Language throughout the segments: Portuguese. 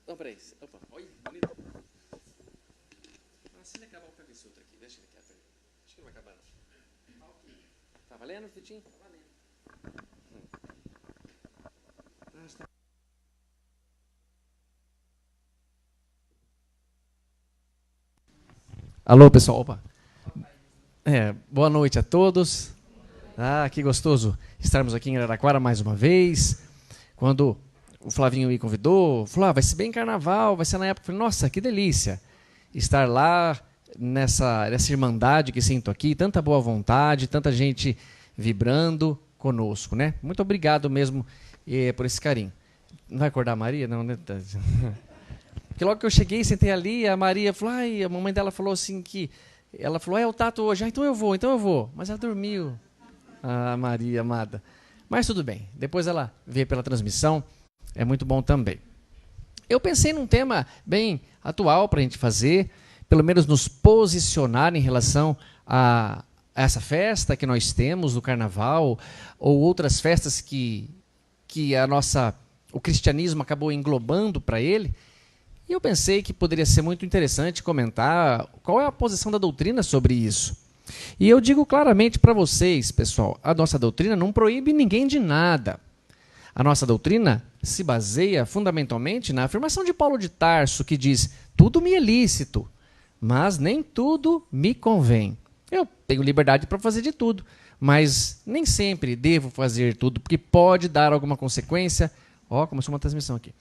Não, peraí. Opa, olha, bonito. Ah, se ele acabar, eu pego esse outro aqui. Deixa ele quieto aí. Acho que não vai acabar, não. Tá valendo, Fitinho? Tá valendo. Alô, pessoal. Opa. Boa noite a todos. Ah, que gostoso estarmos aqui em Araraquara mais uma vez. Quando o Flavinho me convidou, falou, vai ser bem carnaval, vai ser na época. Eu falei, nossa, que delícia estar lá nessa irmandade que sinto aqui, tanta boa vontade, tanta gente vibrando conosco, né? Muito obrigado mesmo por esse carinho. Não vai acordar a Maria? Não, né? Porque logo que eu cheguei, sentei ali, a Maria falou, a mamãe dela falou assim que... Ela falou, o Tato hoje. Então eu vou. Mas ela dormiu. Ah, Maria amada. Mas tudo bem. Depois ela vê pela transmissão. É muito bom também. Eu pensei num tema bem atual para a gente fazer, pelo menos nos posicionar em relação a essa festa que nós temos, do Carnaval, ou outras festas que o cristianismo acabou englobando para ele. E eu pensei que poderia ser muito interessante comentar qual é a posição da doutrina sobre isso. E eu digo claramente para vocês, pessoal, a nossa doutrina não proíbe ninguém de nada. A nossa doutrina se baseia fundamentalmente na afirmação de Paulo de Tarso, que diz, tudo me é lícito, mas nem tudo me convém. Eu tenho liberdade para fazer de tudo, mas nem sempre devo fazer tudo, porque pode dar alguma consequência. Começou uma transmissão aqui.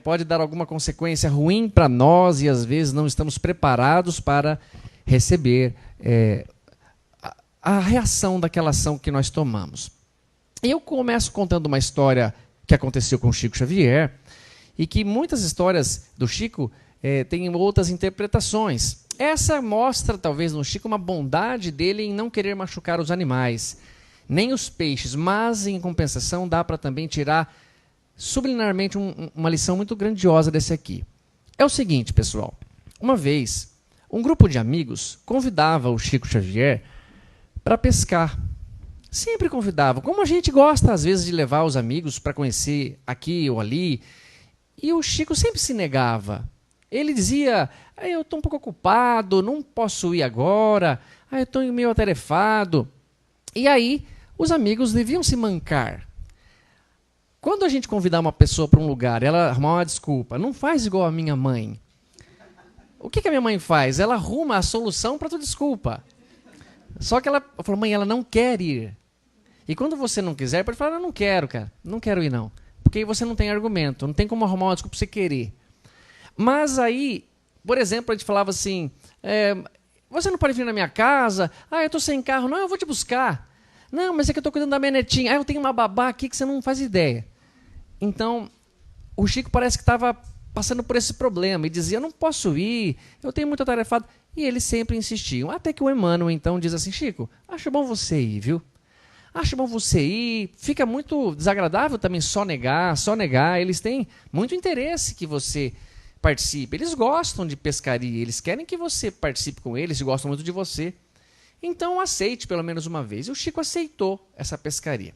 Pode dar alguma consequência ruim para nós e às vezes não estamos preparados para receber a reação daquela ação que nós tomamos. Eu começo contando uma história que aconteceu com o Chico Xavier e que muitas histórias do Chico têm outras interpretações. Essa mostra talvez no Chico uma bondade dele em não querer machucar os animais, nem os peixes, mas em compensação dá para também tirar subliminarmente uma lição muito grandiosa desse aqui. É o seguinte, pessoal. Uma vez, um grupo de amigos convidava o Chico Xavier para pescar. Sempre convidava. Como a gente gosta, às vezes, de levar os amigos para conhecer aqui ou ali. E o Chico sempre se negava. Ele dizia, eu estou um pouco ocupado, não posso ir agora, eu estou meio atarefado. E aí, os amigos deviam se mancar. Quando a gente convidar uma pessoa para um lugar e ela arrumar uma desculpa, não faz igual a minha mãe. O que a minha mãe faz? Ela arruma a solução para a tua desculpa. Só que ela falou, mãe, ela não quer ir. E quando você não quiser, pode falar, eu não quero, cara. Não quero ir, não. Porque aí você não tem argumento. Não tem como arrumar uma desculpa para você querer. Mas aí, por exemplo, a gente falava assim, você não pode vir na minha casa? Eu estou sem carro. Não, eu vou te buscar. Não, mas é que eu estou cuidando da minha netinha. Eu tenho uma babá aqui que você não faz ideia. Então, o Chico parece que estava passando por esse problema e dizia, não posso ir, eu tenho muito atarefado. E eles sempre insistiam. Até que o Emmanuel, então, diz assim, Chico, acho bom você ir, viu? Acho bom você ir. Fica muito desagradável também só negar. Eles têm muito interesse que você participe. Eles gostam de pescaria, eles querem que você participe com eles, gostam muito de você. Então aceite pelo menos uma vez. E o Chico aceitou essa pescaria.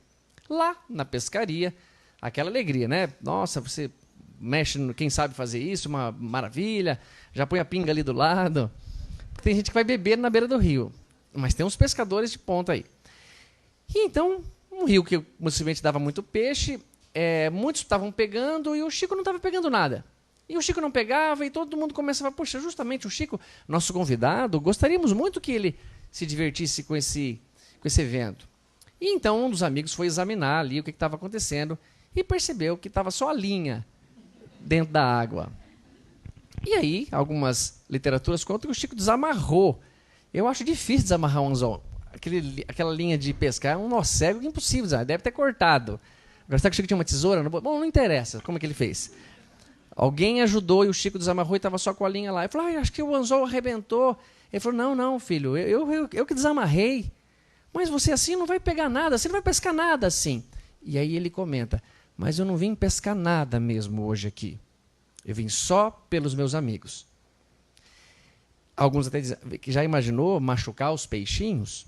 Lá na pescaria, aquela alegria, né? Nossa, você mexe no quem sabe fazer isso, uma maravilha. Já põe a pinga ali do lado. Tem gente que vai beber na beira do rio. Mas tem uns pescadores de ponta aí. E então, um rio que possivelmente dava muito peixe, muitos estavam pegando e o Chico não estava pegando nada. E o Chico não pegava e todo mundo começava, poxa, justamente o Chico, nosso convidado, gostaríamos muito que ele se divertisse com esse evento. E então um dos amigos foi examinar ali o que estava acontecendo e percebeu que estava só a linha dentro da água. E aí, algumas literaturas contam que o Chico desamarrou. Eu acho difícil desamarrar um anzol. Aquela linha de pescar é um nó cego que é impossível, deve ter cortado. Agora, será que o Chico tinha uma tesoura? Bom, não interessa como é que ele fez. Alguém ajudou e o Chico desamarrou e estava só com a linha lá. Ele falou, acho que o anzol arrebentou. Ele falou, não, filho, eu que desamarrei. Mas você assim não vai pegar nada, você não vai pescar nada assim. E aí ele comenta, mas eu não vim pescar nada mesmo hoje aqui. Eu vim só pelos meus amigos. Alguns até dizem que já imaginou machucar os peixinhos?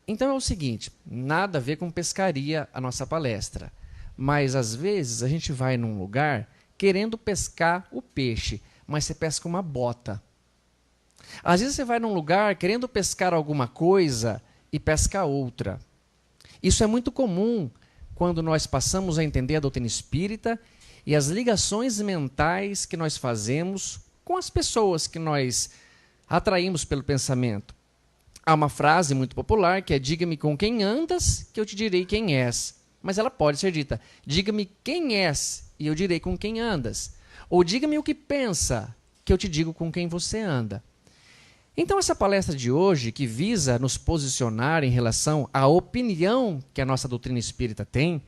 Então é o seguinte, nada a ver com pescaria a nossa palestra. Mas às vezes a gente vai num lugar querendo pescar o peixe, mas você pesca uma bota. Às vezes você vai num lugar querendo pescar alguma coisa e pesca outra. Isso é muito comum quando nós passamos a entender a doutrina espírita e as ligações mentais que nós fazemos com as pessoas que nós atraímos pelo pensamento. Há uma frase muito popular que é: diga-me com quem andas, que eu te direi quem és. Mas ela pode ser dita: diga-me quem és, e eu direi com quem andas. Ou diga-me o que pensa, que eu te digo com quem você anda. Então essa palestra de hoje, que visa nos posicionar em relação à opinião que a nossa doutrina espírita tem,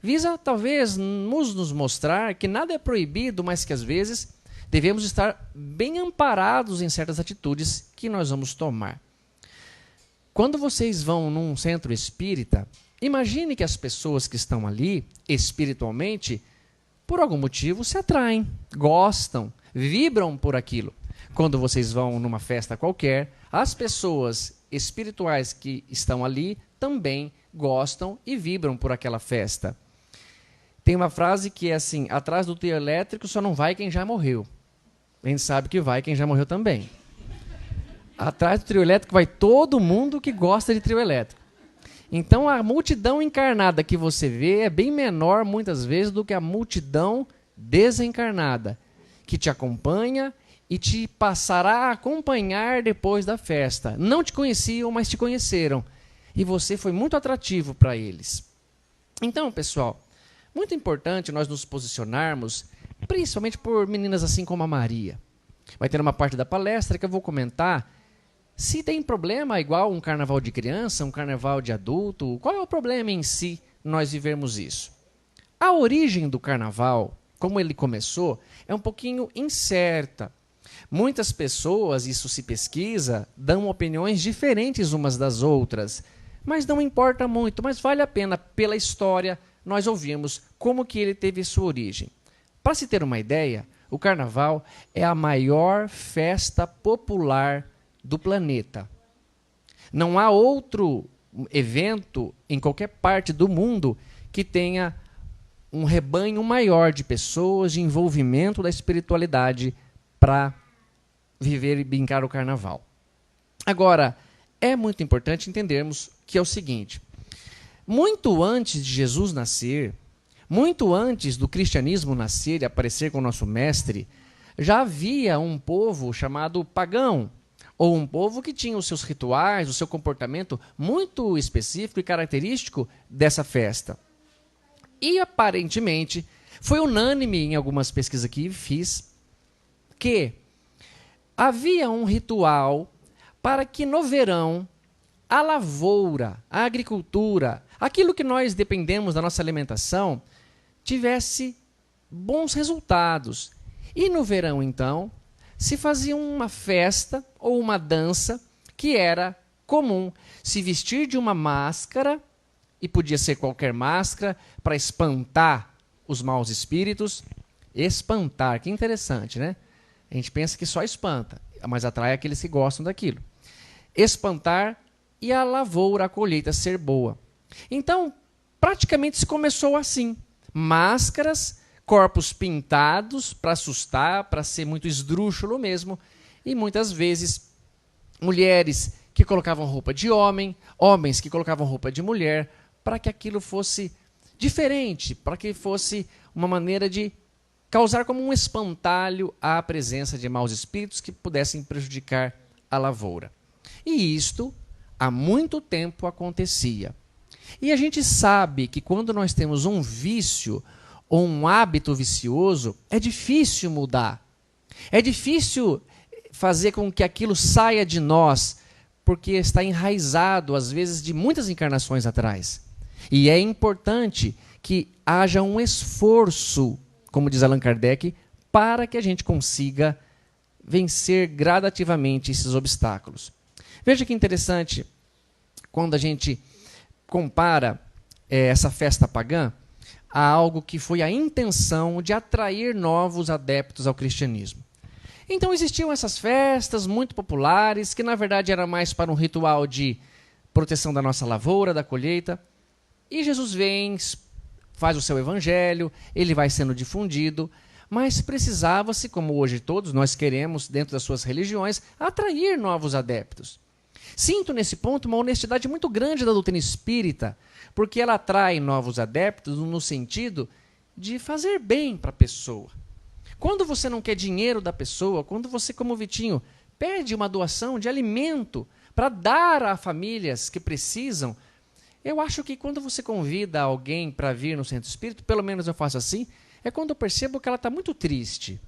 visa talvez nos mostrar que nada é proibido, mas que às vezes devemos estar bem amparados em certas atitudes que nós vamos tomar. Quando vocês vão num centro espírita, imagine que as pessoas que estão ali, espiritualmente, por algum motivo se atraem, gostam, vibram por aquilo. Quando vocês vão numa festa qualquer, as pessoas espirituais que estão ali também gostam e vibram por aquela festa. Tem uma frase que é assim: atrás do trio elétrico só não vai quem já morreu. A gente sabe que vai quem já morreu também. Atrás do trio elétrico vai todo mundo que gosta de trio elétrico. Então a multidão encarnada que você vê é bem menor muitas vezes do que a multidão desencarnada, que te acompanha e te passará a acompanhar depois da festa. Não te conheciam, mas te conheceram. E você foi muito atrativo para eles. Então, pessoal, muito importante nós nos posicionarmos, principalmente por meninas assim como a Maria. Vai ter uma parte da palestra que eu vou comentar se tem problema igual um carnaval de criança, um carnaval de adulto. Qual é o problema em si nós vivermos isso? A origem do carnaval, como ele começou, é um pouquinho incerta. Muitas pessoas, isso se pesquisa, dão opiniões diferentes umas das outras, mas não importa muito, mas vale a pena, pela história, nós ouvimos como que ele teve sua origem. Para se ter uma ideia, o carnaval é a maior festa popular do planeta. Não há outro evento em qualquer parte do mundo que tenha um rebanho maior de pessoas, de envolvimento da espiritualidade para viver e brincar o carnaval. Agora, é muito importante entendermos que é o seguinte: muito antes de Jesus nascer, muito antes do cristianismo nascer e aparecer com o nosso mestre, já havia um povo chamado pagão, ou um povo que tinha os seus rituais, o seu comportamento muito específico e característico dessa festa. E aparentemente, foi unânime em algumas pesquisas que fiz, que havia um ritual para que no verão a lavoura, a agricultura, aquilo que nós dependemos da nossa alimentação, tivesse bons resultados. E no verão, então, se fazia uma festa ou uma dança que era comum se vestir de uma máscara, e podia ser qualquer máscara, para espantar os maus espíritos. Espantar, que interessante, né? A gente pensa que só espanta, mas atrai aqueles que gostam daquilo. Espantar e a lavoura, a colheita ser boa. Então, praticamente se começou assim. Máscaras, corpos pintados para assustar, para ser muito esdrúxulo mesmo. E muitas vezes, mulheres que colocavam roupa de homem, homens que colocavam roupa de mulher, para que aquilo fosse diferente, para que fosse uma maneira de causar como um espantalho a presença de maus espíritos que pudessem prejudicar a lavoura. E isto há muito tempo acontecia. E a gente sabe que quando nós temos um vício ou um hábito vicioso, é difícil mudar. É difícil fazer com que aquilo saia de nós, porque está enraizado, às vezes, de muitas encarnações atrás. E é importante que haja um esforço, como diz Allan Kardec, para que a gente consiga vencer gradativamente esses obstáculos. Veja que interessante, quando a gente compara essa festa pagã a algo que foi a intenção de atrair novos adeptos ao cristianismo. Então existiam essas festas muito populares, que na verdade era mais para um ritual de proteção da nossa lavoura, da colheita. E Jesus vem, faz o seu evangelho, ele vai sendo difundido, mas precisava-se, como hoje todos nós queremos, dentro das suas religiões, atrair novos adeptos. Sinto nesse ponto uma honestidade muito grande da doutrina espírita, porque ela atrai novos adeptos no sentido de fazer bem para a pessoa. Quando você não quer dinheiro da pessoa, quando você, como Vitinho, pede uma doação de alimento para dar a famílias que precisam, eu acho que quando você convida alguém para vir no centro espírita, pelo menos eu faço assim, é quando eu percebo que ela está muito triste,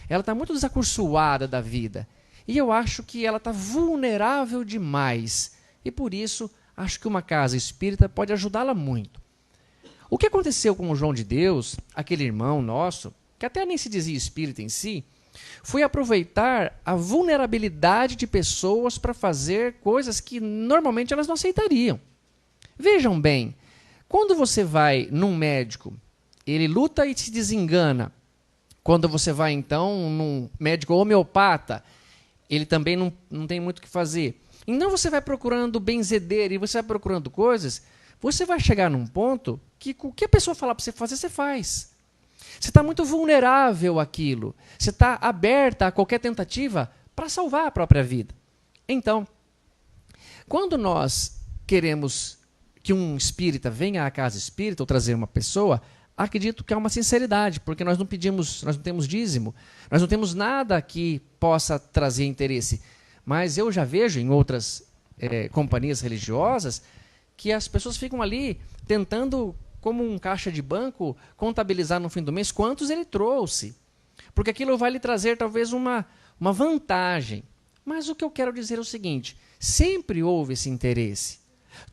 ela está muito desacursoada da vida, e eu acho que ela está vulnerável demais, e por isso acho que uma casa espírita pode ajudá-la muito. O que aconteceu com o João de Deus, aquele irmão nosso, que até nem se dizia espírita em si, foi aproveitar a vulnerabilidade de pessoas para fazer coisas que normalmente elas não aceitariam. Vejam bem, quando você vai num médico, ele luta e se desengana. Quando você vai, então, num médico homeopata, ele também não tem muito o que fazer. Então você vai procurando benzedeira e você vai procurando coisas, você vai chegar num ponto que o que a pessoa falar para você fazer, você faz. Você está muito vulnerável àquilo. Você está aberta a qualquer tentativa para salvar a própria vida. Então, quando nós queremos que um espírita venha à casa espírita ou trazer uma pessoa, acredito que há uma sinceridade, porque nós não temos dízimo, nós não temos nada que possa trazer interesse. Mas eu já vejo em outras companhias religiosas que as pessoas ficam ali tentando, como um caixa de banco, contabilizar no fim do mês quantos ele trouxe. Porque aquilo vai lhe trazer talvez uma vantagem. Mas o que eu quero dizer é o seguinte, sempre houve esse interesse.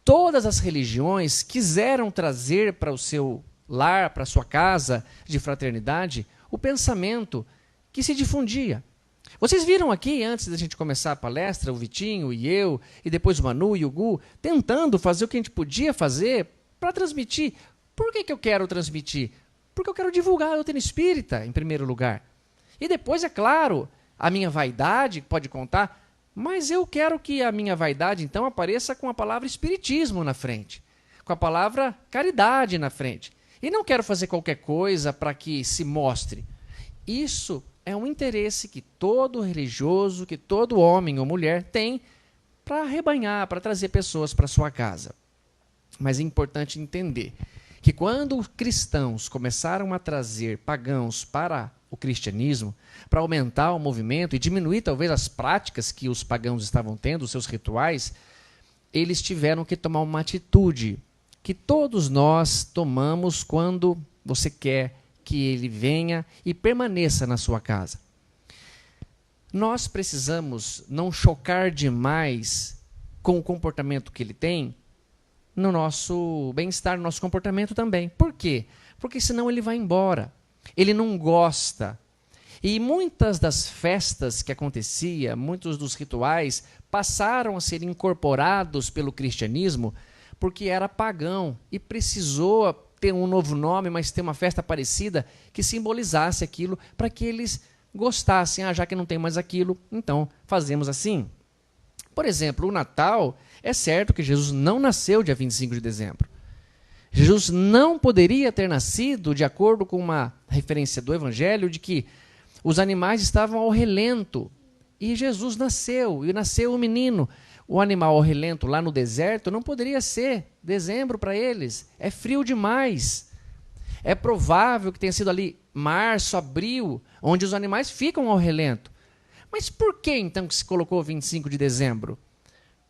Todas as religiões quiseram trazer para o seu lar, para a sua casa de fraternidade, o pensamento que se difundia. Vocês viram aqui, antes da gente começar a palestra, o Vitinho e eu, e depois o Manu e o Gu, tentando fazer o que a gente podia fazer para transmitir. Por que eu quero transmitir? Porque eu quero divulgar a doutrina espírita, em primeiro lugar. E depois, é claro, a minha vaidade pode contar, mas eu quero que a minha vaidade, então, apareça com a palavra espiritismo na frente, com a palavra caridade na frente. E não quero fazer qualquer coisa para que se mostre. Isso é um interesse que todo religioso, que todo homem ou mulher tem para arrebanhar, para trazer pessoas para sua casa. Mas é importante entender que quando os cristãos começaram a trazer pagãos para o cristianismo, para aumentar o movimento e diminuir talvez as práticas que os pagãos estavam tendo, os seus rituais, eles tiveram que tomar uma atitude que todos nós tomamos quando você quer que ele venha e permaneça na sua casa. Nós precisamos não chocar demais com o comportamento que ele tem no nosso bem-estar, no nosso comportamento também. Por quê? Porque senão ele vai embora. Ele não gosta. E muitas das festas que acontecia, muitos dos rituais, passaram a ser incorporados pelo cristianismo porque era pagão e precisou ter um novo nome, mas ter uma festa parecida que simbolizasse aquilo para que eles gostassem. Já que não tem mais aquilo, então fazemos assim. Por exemplo, o Natal, é certo que Jesus não nasceu dia 25 de dezembro. Jesus não poderia ter nascido de acordo com uma referência do Evangelho de que os animais estavam ao relento. E Jesus nasceu, e nasceu o menino. O animal ao relento lá no deserto não poderia ser dezembro para eles. É frio demais. É provável que tenha sido ali março, abril, onde os animais ficam ao relento. Mas por que então que se colocou 25 de dezembro?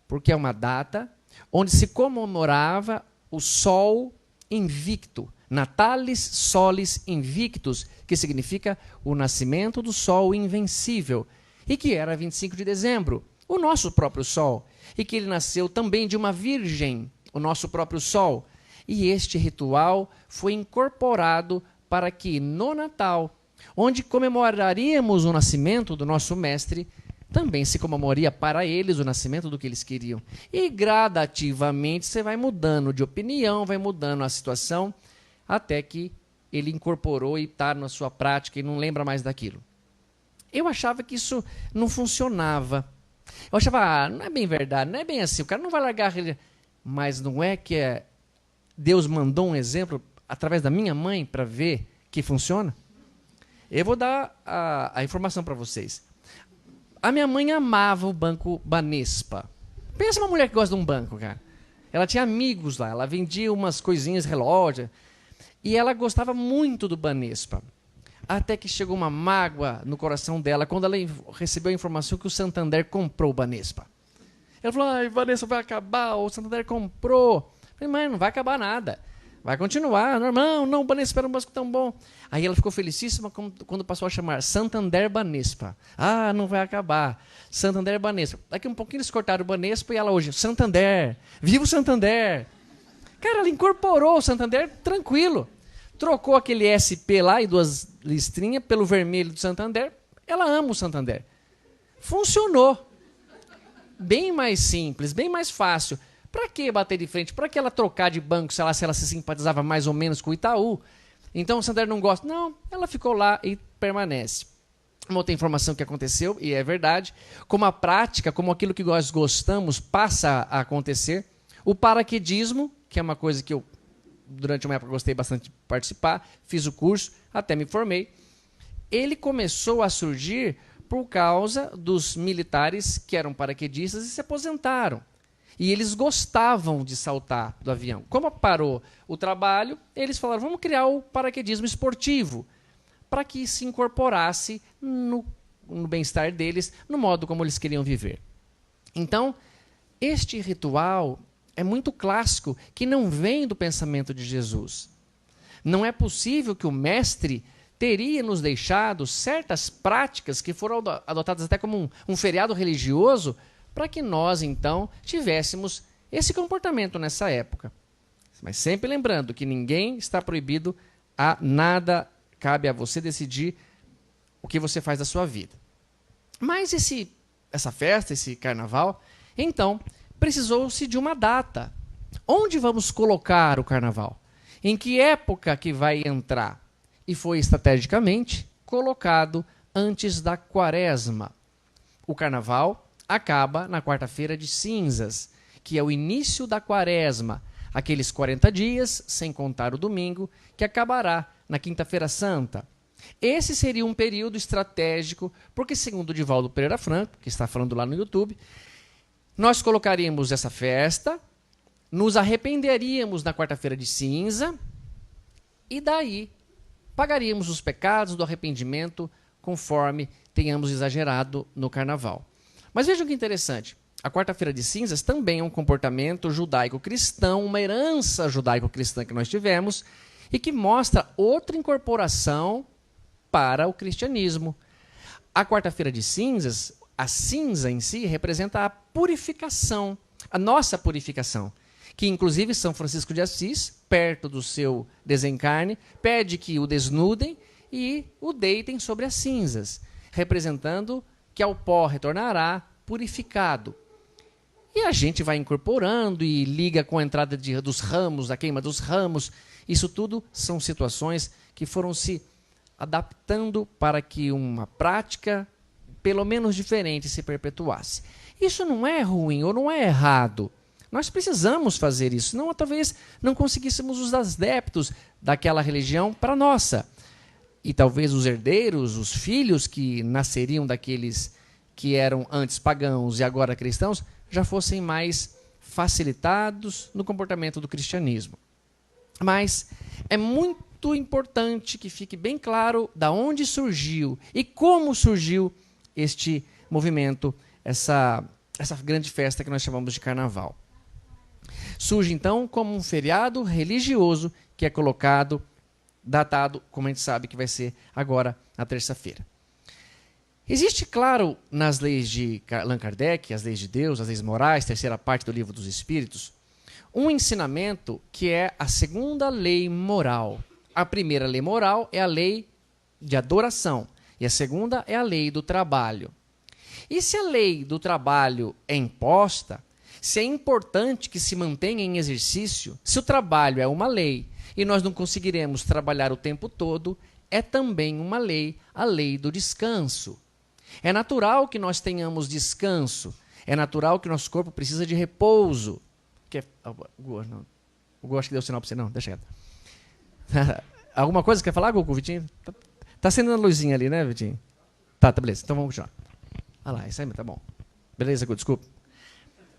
Porque é uma data onde se comemorava o sol invicto. Natalis solis invictus, que significa o nascimento do sol invencível. E que era 25 de dezembro. O nosso próprio sol, e que ele nasceu também de uma virgem, o nosso próprio sol. E este ritual foi incorporado para que no Natal, onde comemoraríamos o nascimento do nosso mestre, também se comemoraria para eles o nascimento do que eles queriam. E gradativamente você vai mudando de opinião, vai mudando a situação, até que ele incorporou e está na sua prática e não lembra mais daquilo. Eu achava que isso não funcionava. Eu achava, não é bem verdade, não é bem assim, o cara não vai largar a religião. Mas não é que Deus mandou um exemplo através da minha mãe para ver que funciona? Eu vou dar a informação para vocês. A minha mãe amava o Banco Banespa. Pensa uma mulher que gosta de um banco, cara. Ela tinha amigos lá, ela vendia umas coisinhas, relógio, e ela gostava muito do Banespa. Até que chegou uma mágoa no coração dela quando ela recebeu a informação que o Santander comprou o Banespa. Ela falou, o Banespa vai acabar, o Santander comprou. Eu falei, mãe, não vai acabar nada. Vai continuar, normal, não, o Banespa era um banco tão bom. Aí ela ficou felicíssima quando passou a chamar Santander Banespa. Ah, não vai acabar. Santander Banespa. Daqui um pouquinho eles cortaram o Banespa e ela hoje, Santander, viva o Santander. Cara, ela incorporou o Santander tranquilo. Trocou aquele SP lá e 2 listrinhas pelo vermelho do Santander. Ela ama o Santander. Funcionou. Bem mais simples, bem mais fácil. Para que bater de frente? Para que ela trocar de banco se ela se simpatizava mais ou menos com o Itaú? Então o Santander não gosta. Não, ela ficou lá e permanece. Uma outra informação que aconteceu, e é verdade, como a prática, como aquilo que nós gostamos passa a acontecer, o paraquedismo, que é uma coisa que eu, durante uma época, gostei bastante de participar, fiz o curso, até me formei, ele começou a surgir por causa dos militares que eram paraquedistas e se aposentaram. E eles gostavam de saltar do avião. Como parou o trabalho, eles falaram, vamos criar o paraquedismo esportivo, para que se incorporasse no bem-estar deles, no modo como eles queriam viver. Então, este ritual é muito clássico, que não vem do pensamento de Jesus. Não é possível que o mestre teria nos deixado certas práticas que foram adotadas até como um feriado religioso, para que nós, então, tivéssemos esse comportamento nessa época. Mas sempre lembrando que ninguém está proibido a nada, cabe a você decidir o que você faz da sua vida. Mas essa festa, esse carnaval, então, precisou-se de uma data. Onde vamos colocar o carnaval? Em que época que vai entrar? E foi estrategicamente colocado antes da quaresma. O carnaval acaba na quarta-feira de cinzas, que é o início da quaresma, aqueles 40 dias, sem contar o domingo, que acabará na quinta-feira santa. Esse seria um período estratégico, porque segundo Divaldo Pereira Franco, que está falando lá no YouTube, nós colocaríamos essa festa, nos arrependeríamos na quarta-feira de cinza, e daí pagaríamos os pecados do arrependimento, conforme tenhamos exagerado no carnaval. Mas vejam que interessante, a quarta-feira de cinzas também é um comportamento judaico-cristão, uma herança judaico-cristã que nós tivemos, e que mostra outra incorporação para o cristianismo. A quarta-feira de cinzas, a cinza em si, representa a purificação, a nossa purificação, que inclusive São Francisco de Assis, perto do seu desencarne, pede que o desnudem e o deitem sobre as cinzas, representando que ao pó retornará purificado. E a gente vai incorporando e liga com a entrada dos ramos, a queima dos ramos. Isso tudo são situações que foram se adaptando para que uma prática, pelo menos diferente, se perpetuasse. Isso não é ruim ou não é errado. Nós precisamos fazer isso, senão talvez não conseguíssemos os adeptos daquela religião para a nossa. E talvez os herdeiros, os filhos que nasceriam daqueles que eram antes pagãos e agora cristãos, já fossem mais facilitados no comportamento do cristianismo. Mas é muito importante que fique bem claro de onde surgiu e como surgiu este movimento, essa grande festa que nós chamamos de carnaval. Surge então como um feriado religioso que é colocado, datado, como a gente sabe que vai ser agora na terça-feira. Existe, claro, nas leis de Allan Kardec, as leis de Deus, as leis morais, terceira parte do Livro dos Espíritos, um ensinamento que é a segunda lei moral. A primeira lei moral é a lei de adoração e a segunda é a lei do trabalho. E se a lei do trabalho é imposta, se é importante que se mantenha em exercício, se o trabalho é uma lei e nós não conseguiremos trabalhar o tempo todo, é também uma lei, a lei do descanso. É natural que nós tenhamos descanso, é natural que nosso corpo precisa de repouso. O Gu acho que deu sinal para você, não, deixa quieto. Alguma coisa que quer falar, Gu, Vitinho? Tá acendendo a luzinha ali, né, Vitinho? Tá, beleza. Então vamos continuar. Olha lá, isso aí, tá bom. Beleza, Guto, desculpa.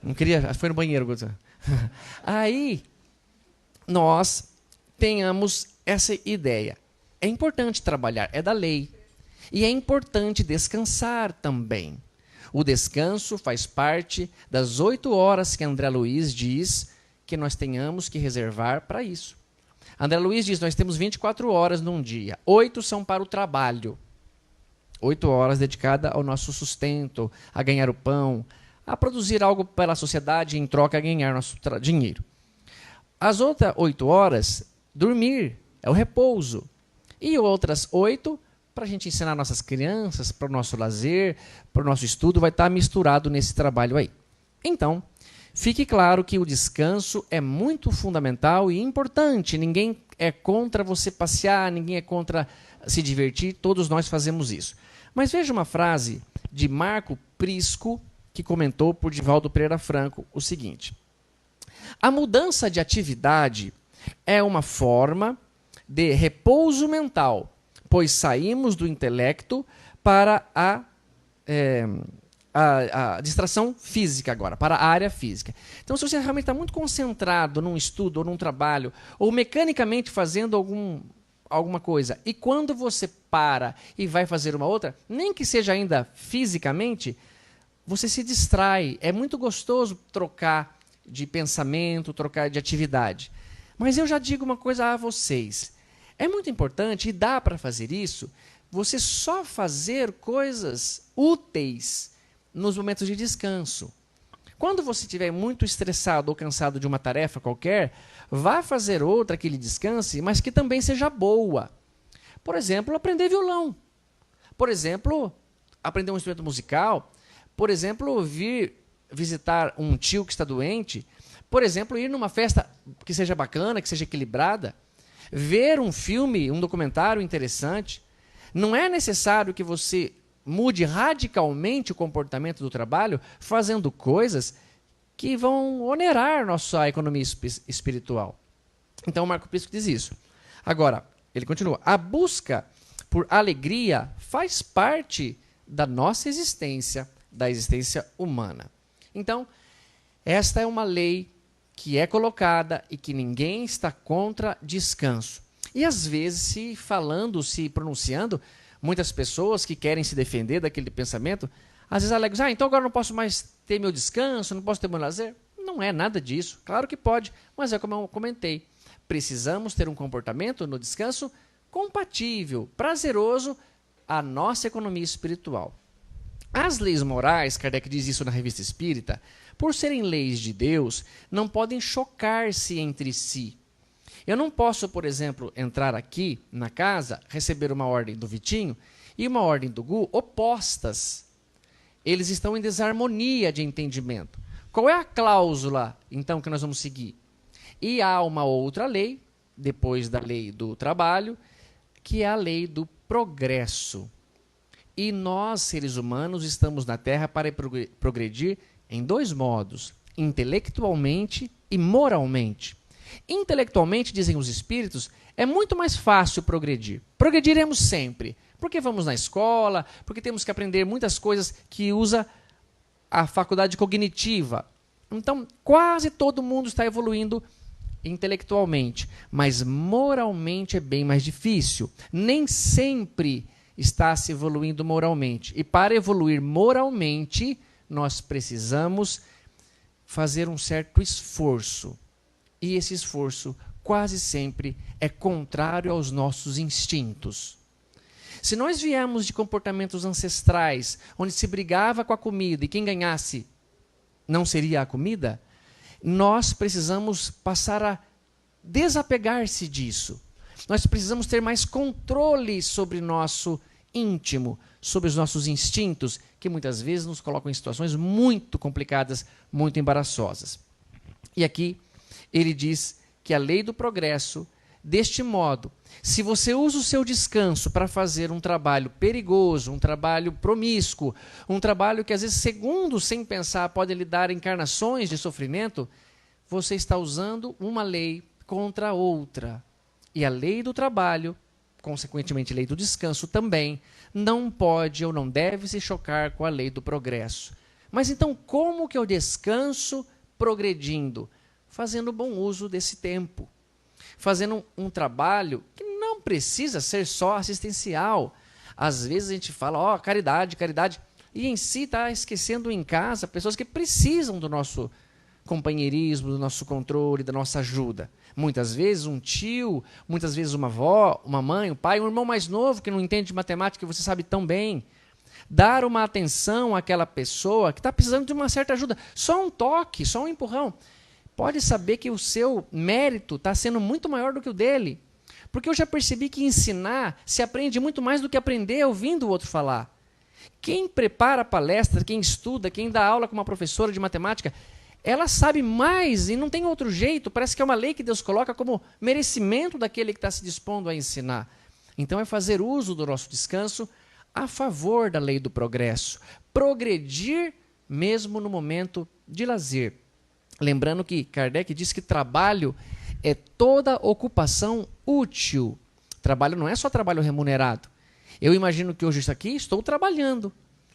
Não queria, foi no banheiro, Guto. Aí, nós tenhamos essa ideia. É importante trabalhar, é da lei. E é importante descansar também. O descanso faz parte das 8 horas que André Luiz diz que nós tenhamos que reservar para isso. André Luiz diz, nós temos 24 horas num dia. 8 são para o trabalho. 8 horas dedicadas ao nosso sustento, a ganhar o pão, a produzir algo pela sociedade e em troca a ganhar nosso dinheiro. As outras 8 horas, dormir, é o repouso. E outras 8, para a gente ensinar nossas crianças, para o nosso lazer, para o nosso estudo, vai estar misturado nesse trabalho aí. Então, fique claro que o descanso é muito fundamental e importante. Ninguém é contra você passear, ninguém é contra se divertir, todos nós fazemos isso. Mas veja uma frase de Marco Prisco, que comentou por Divaldo Pereira Franco o seguinte: a mudança de atividade é uma forma de repouso mental, pois saímos do intelecto para a distração física agora, para a área física. Então, se você realmente está muito concentrado num estudo ou num trabalho, ou mecanicamente fazendo alguma coisa, e quando você para e vai fazer uma outra, nem que seja ainda fisicamente, você se distrai. É muito gostoso trocar de pensamento, trocar de atividade. Mas eu já digo uma coisa a vocês. É muito importante, e dá para fazer isso, você só fazer coisas úteis nos momentos de descanso. Quando você estiver muito estressado ou cansado de uma tarefa qualquer, vá fazer outra que lhe descanse, mas que também seja boa. Por exemplo, aprender violão. Por exemplo, aprender um instrumento musical. Por exemplo, vir visitar um tio que está doente. Por exemplo, ir numa festa que seja bacana, que seja equilibrada. Ver um filme, um documentário interessante. Não é necessário que você mude radicalmente o comportamento do trabalho fazendo coisas que vão onerar nossa economia espiritual. Então, Marco Prisco diz isso. Agora, ele continua. A busca por alegria faz parte da nossa existência, da existência humana. Então, esta é uma lei que é colocada e que ninguém está contra descanso. E às vezes, se pronunciando, muitas pessoas que querem se defender daquele pensamento, às vezes alegam, então agora não posso mais ter meu descanso, não posso ter meu lazer. Não é nada disso. Claro que pode, mas é como eu comentei. Precisamos ter um comportamento no descanso compatível, prazeroso à nossa economia espiritual. As leis morais, Kardec diz isso na Revista Espírita, por serem leis de Deus, não podem chocar-se entre si. Eu não posso, por exemplo, entrar aqui na casa, receber uma ordem do Vitinho e uma ordem do Gu opostas. Eles estão em desarmonia de entendimento. Qual é a cláusula, então, que nós vamos seguir? E há uma outra lei, depois da lei do trabalho, que é a lei do progresso. E nós, seres humanos, estamos na Terra para progredir em 2 modos, intelectualmente e moralmente. Intelectualmente, dizem os espíritos, é muito mais fácil progredir. Progrediremos sempre, porque vamos na escola, porque temos que aprender muitas coisas que usa a faculdade cognitiva. Então, quase todo mundo está evoluindo intelectualmente, mas moralmente é bem mais difícil. Nem sempre está se evoluindo moralmente. E para evoluir moralmente, nós precisamos fazer um certo esforço. E esse esforço quase sempre é contrário aos nossos instintos. Se nós viemos de comportamentos ancestrais, onde se brigava com a comida e quem ganhasse não seria a comida, nós precisamos passar a desapegar-se disso. Nós precisamos ter mais controle sobre nosso íntimo, sobre os nossos instintos, que muitas vezes nos colocam em situações muito complicadas, muito embaraçosas. E aqui ele diz que a lei do progresso, deste modo, se você usa o seu descanso para fazer um trabalho perigoso, um trabalho promíscuo, um trabalho que às vezes segundos sem pensar pode lhe dar encarnações de sofrimento, você está usando uma lei contra outra. E a lei do trabalho, consequentemente lei do descanso também, não pode ou não deve se chocar com a lei do progresso. Mas então como que eu descanso progredindo? Fazendo bom uso desse tempo. Fazendo um trabalho que não precisa ser só assistencial. Às vezes a gente fala, caridade, caridade, e em si está esquecendo em casa pessoas que precisam do nosso companheirismo, do nosso controle, da nossa ajuda. Muitas vezes um tio, muitas vezes uma avó, uma mãe, um pai, um irmão mais novo que não entende de matemática que você sabe tão bem. Dar uma atenção àquela pessoa que está precisando de uma certa ajuda. Só um toque, só um empurrão. Pode saber que o seu mérito está sendo muito maior do que o dele. Porque eu já percebi que ensinar se aprende muito mais do que aprender ouvindo o outro falar. Quem prepara a palestra, quem estuda, quem dá aula com uma professora de matemática, ela sabe mais e não tem outro jeito. Parece que é uma lei que Deus coloca como merecimento daquele que está se dispondo a ensinar. Então é fazer uso do nosso descanso a favor da lei do progresso. Progredir mesmo no momento de lazer. Lembrando que Kardec diz que trabalho é toda ocupação útil. Trabalho não é só trabalho remunerado. Eu imagino que hoje aqui estou trabalhando.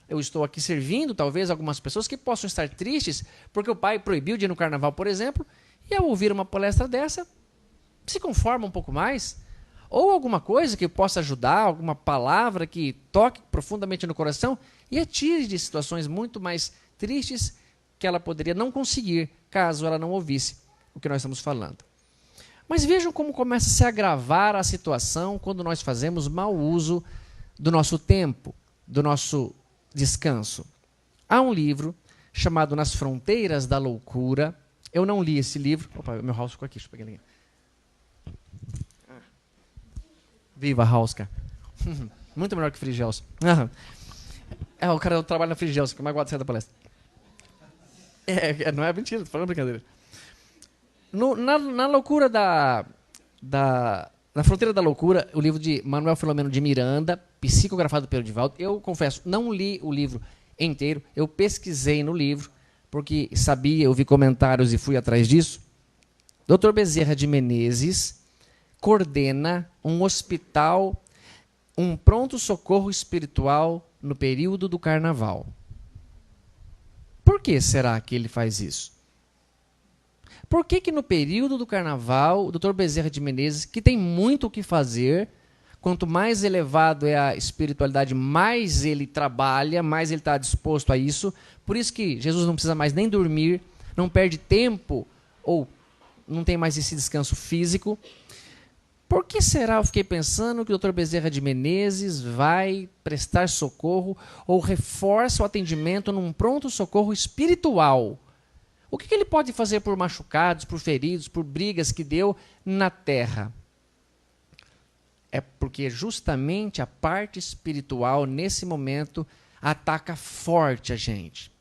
Eu estou aqui servindo, talvez, algumas pessoas que possam estar tristes porque o pai proibiu de ir no carnaval, por exemplo, e ao ouvir uma palestra dessa, se conforma um pouco mais. Ou alguma coisa que possa ajudar, alguma palavra que toque profundamente no coração e a tire de situações muito mais tristes que ela poderia não conseguir caso ela não ouvisse o que nós estamos falando. Mas vejam como começa a se agravar a situação quando nós fazemos mau uso do nosso tempo, do nosso descanso. Há um livro chamado Nas Fronteiras da Loucura. Eu não li esse livro. Opa, meu house ficou aqui. Deixa eu pegar ele. Viva House, cara. Muito melhor que Frigels. O cara trabalha na Frigels, que mais gosta de sair da palestra. Não é mentira, tô falando brincadeira. Na loucura Na Fronteira da Loucura, o livro de Manuel Filomeno de Miranda, psicografado pelo Divaldo. Eu confesso, não li o livro inteiro, eu pesquisei no livro, porque sabia, eu vi comentários e fui atrás disso. Dr. Bezerra de Menezes coordena um hospital, um pronto-socorro espiritual no período do carnaval. Por que será que ele faz isso? Por que no período do carnaval, o Dr. Bezerra de Menezes, que tem muito o que fazer, quanto mais elevado é a espiritualidade, mais ele trabalha, mais ele está disposto a isso. Por isso que Jesus não precisa mais nem dormir, não perde tempo, ou não tem mais esse descanso físico. Por que será, eu fiquei pensando, que o Dr. Bezerra de Menezes vai prestar socorro ou reforça o atendimento num pronto-socorro espiritual? O que ele pode fazer por machucados, por feridos, por brigas que deu na terra? É porque justamente a parte espiritual, nesse momento, ataca forte a gente.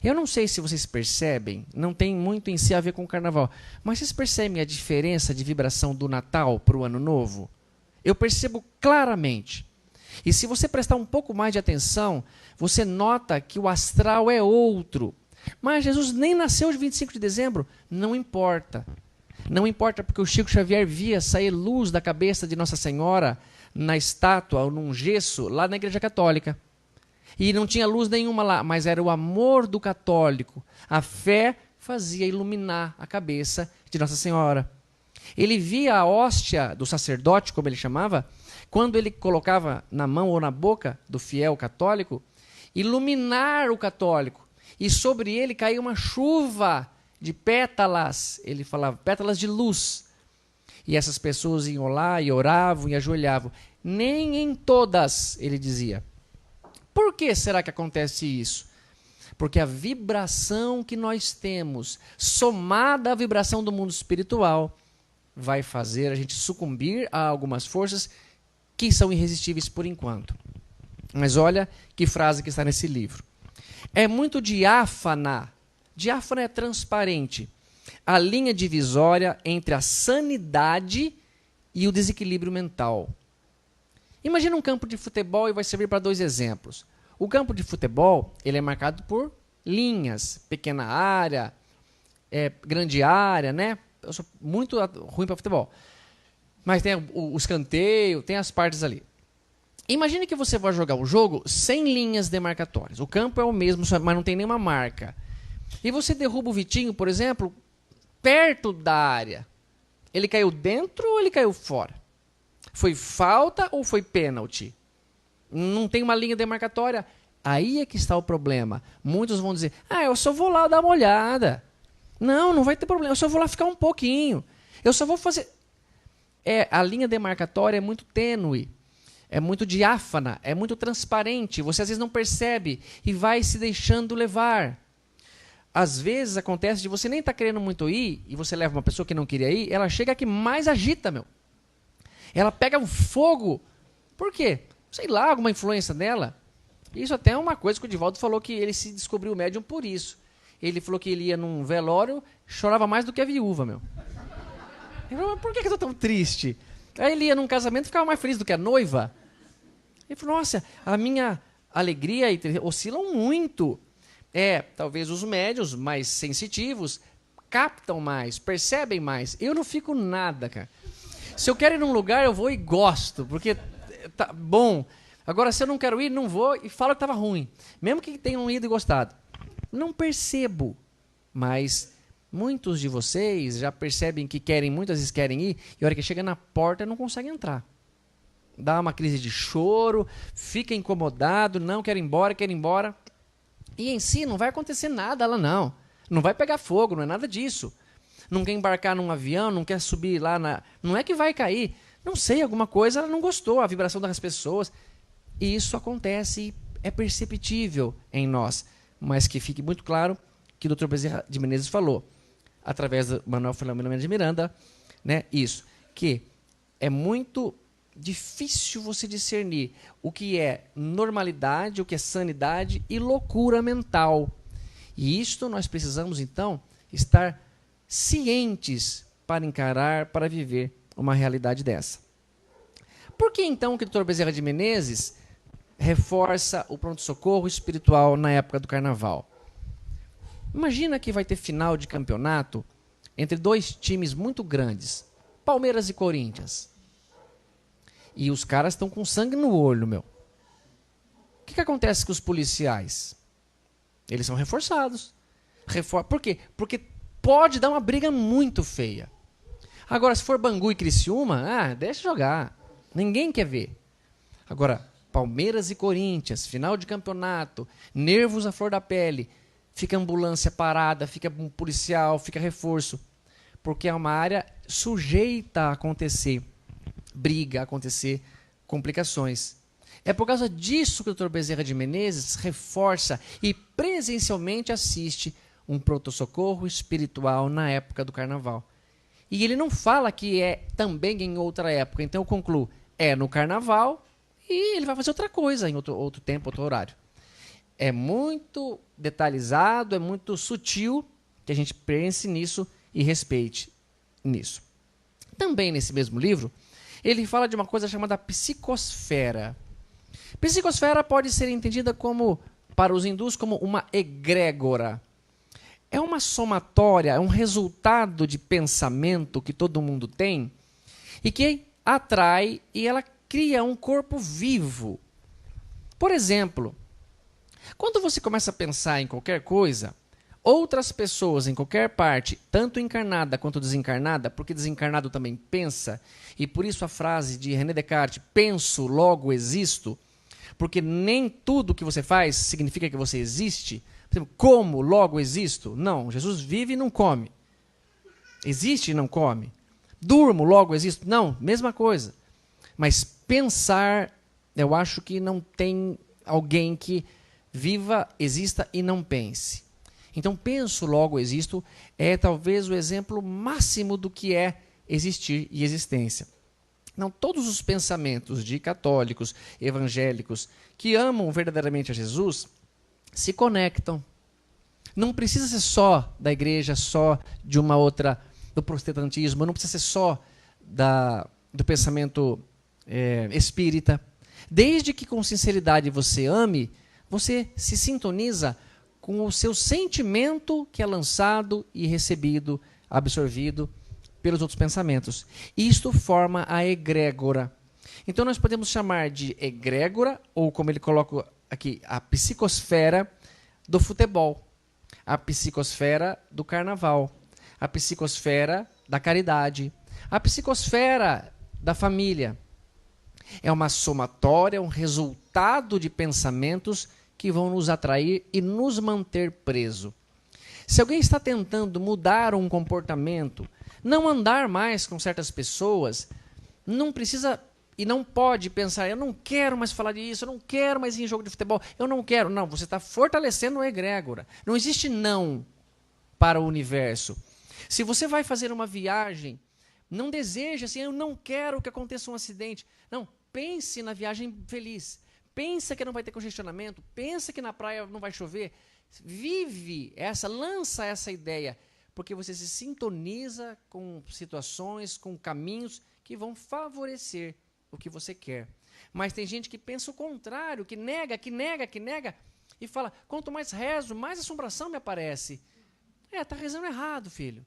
Eu não sei se vocês percebem, não tem muito em si a ver com o carnaval, mas vocês percebem a diferença de vibração do Natal para o Ano Novo? Eu percebo claramente. E se você prestar um pouco mais de atenção, você nota que o astral é outro. Mas Jesus nem nasceu de 25 de dezembro, não importa. Não importa porque o Chico Xavier via sair luz da cabeça de Nossa Senhora na estátua ou num gesso lá na Igreja Católica. E não tinha luz nenhuma lá, mas era o amor do católico. A fé fazia iluminar a cabeça de Nossa Senhora. Ele via a hóstia do sacerdote, como ele chamava, quando ele colocava na mão ou na boca do fiel católico, iluminar o católico. E sobre ele caía uma chuva de pétalas, ele falava, pétalas de luz. E essas pessoas iam lá e oravam e ajoelhavam. Nem em todas, ele dizia. Por que será que acontece isso? Porque a vibração que nós temos, somada à vibração do mundo espiritual, vai fazer a gente sucumbir a algumas forças que são irresistíveis por enquanto. Mas olha que frase que está nesse livro. É muito diáfana. Diáfana é transparente. A linha divisória entre a sanidade e o desequilíbrio mental. Imagina um campo de futebol e vai servir para dois exemplos. O campo de futebol ele é marcado por linhas, pequena área, grande área, né? Eu sou muito ruim para futebol. Mas tem o escanteio, tem as partes ali. Imagine que você vai jogar um jogo sem linhas demarcatórias. O campo é o mesmo, mas não tem nenhuma marca. E você derruba o Vitinho, por exemplo, perto da área. Ele caiu dentro ou ele caiu fora? Foi falta ou foi pênalti? Não tem uma linha demarcatória. Aí é que está o problema. Muitos vão dizer, eu só vou lá dar uma olhada. Não vai ter problema. Eu só vou lá ficar um pouquinho. Eu só vou fazer... A linha demarcatória é muito tênue. É muito diáfana, é muito transparente. Você às vezes não percebe e vai se deixando levar. Às vezes acontece de você nem estar querendo muito ir e você leva uma pessoa que não queria ir, ela chega que mais agita, meu. Ela pega um fogo. Por quê? Sei lá, alguma influência dela. Isso até é uma coisa que o Divaldo falou que ele se descobriu médium por isso. Ele falou que ele ia num velório, chorava mais do que a viúva, meu. Ele falou, mas por que eu estou tão triste? Aí ele ia num casamento e ficava mais feliz do que a noiva. Ele falou, nossa, a minha alegria oscilam muito. Talvez os médiuns mais sensitivos captam mais, percebem mais. Eu não fico nada, cara. Se eu quero ir num lugar, eu vou e gosto, porque tá bom. Agora, se eu não quero ir, não vou e falo que estava ruim. Mesmo que tenham ido e gostado. Não percebo, mas muitos de vocês já percebem que querem, muitas vezes querem ir, e a hora que chega na porta não conseguem entrar. Dá uma crise de choro, fica incomodado, não quer ir embora. E em si não vai acontecer nada lá não. Não vai pegar fogo, não é nada disso. Não quer embarcar num avião, não quer subir lá na... Não é que vai cair. Não sei, alguma coisa ela não gostou, a vibração das pessoas. E isso acontece e é perceptível em nós. Mas que fique muito claro que o Dr. Bezerra de Menezes falou, através do Manuel Filomeno de Miranda, né, isso, que é muito difícil você discernir o que é normalidade, o que é sanidade e loucura mental. E isto nós precisamos, então, estar cientes para encarar, para viver uma realidade dessa. Por que, então, que o Dr. Bezerra de Menezes reforça o pronto-socorro espiritual na época do carnaval? Imagina que vai ter final de campeonato entre dois times muito grandes, Palmeiras e Corinthians. E os caras estão com sangue no olho, meu. O que acontece com os policiais? Eles são reforçados. Por quê? Porque pode dar uma briga muito feia. Agora, se for Bangu e Criciúma, deixa jogar. Ninguém quer ver. Agora, Palmeiras e Corinthians, final de campeonato, nervos à flor da pele, fica ambulância parada, fica um policial, fica reforço. Porque é uma área sujeita a acontecer briga, a acontecer complicações. É por causa disso que o Dr. Bezerra de Menezes reforça e presencialmente assiste um pronto-socorro espiritual na época do carnaval. E ele não fala que é também em outra época. Então eu concluo, é no carnaval e ele vai fazer outra coisa em outro tempo, outro horário. É muito detalhizado, é muito sutil que a gente pense nisso e respeite nisso. Também nesse mesmo livro, ele fala de uma coisa chamada psicosfera. Psicosfera pode ser entendida como, para os hindus, como uma egrégora. É uma somatória, é um resultado de pensamento que todo mundo tem e que atrai e ela cria um corpo vivo. Por exemplo, quando você começa a pensar em qualquer coisa, outras pessoas em qualquer parte, tanto encarnada quanto desencarnada, porque desencarnado também pensa, e por isso a frase de René Descartes, penso, logo existo, porque nem tudo que você faz significa que você existe. Por exemplo, como, logo existo? Não, Jesus vive e não come. Existe e não come. Durmo, logo existo? Não, mesma coisa. Mas pensar, eu acho que não tem alguém que viva, exista e não pense. Então, penso, logo existo, é talvez o exemplo máximo do que é existir e existência. Não, todos os pensamentos de católicos, evangélicos, que amam verdadeiramente a Jesus, se conectam. Não precisa ser só da igreja, só de uma outra, do protestantismo, não precisa ser só do pensamento espírita. Desde que com sinceridade você ame, você se sintoniza com o seu sentimento que é lançado e recebido, absorvido pelos outros pensamentos. Isto forma a egrégora. Então nós podemos chamar de egrégora, ou como ele coloca aqui, a psicosfera do futebol, a psicosfera do carnaval, a psicosfera da caridade, a psicosfera da família. É uma somatória, um resultado de pensamentos que vão nos atrair e nos manter preso. Se alguém está tentando mudar um comportamento, não andar mais com certas pessoas, não precisa e não pode pensar, eu não quero mais falar disso, eu não quero mais ir em jogo de futebol, eu não quero. Não, você está fortalecendo a egrégora. Não existe não para o universo. Se você vai fazer uma viagem, não deseja assim, eu não quero que aconteça um acidente. Não, pense na viagem feliz. Pensa que não vai ter congestionamento, pensa que na praia não vai chover. Vive lança essa ideia, porque você se sintoniza com situações, com caminhos que vão favorecer o que você quer. Mas tem gente que pensa o contrário, que nega e fala, quanto mais rezo, mais assombração me aparece. Tá rezando errado, filho.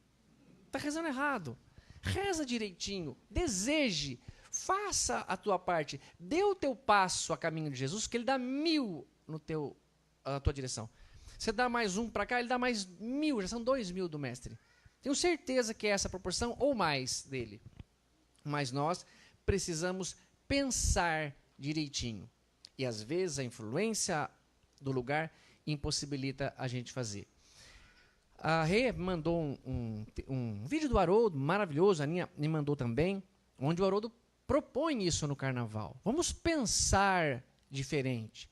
Tá rezando errado. Reza direitinho, deseje, faça a tua parte, dê o teu passo a caminho de Jesus, que ele dá 1000 na tua direção. Você dá mais um para cá, ele dá mais 1000, já são 2000 do mestre. Tenho certeza que é essa proporção ou mais dele. Mas nós precisamos pensar direitinho. E às vezes a influência do lugar impossibilita a gente fazer. A Rê mandou um vídeo do Haroldo, maravilhoso, a Aninha me mandou também, onde o Haroldo propõe isso no carnaval. Vamos pensar diferente.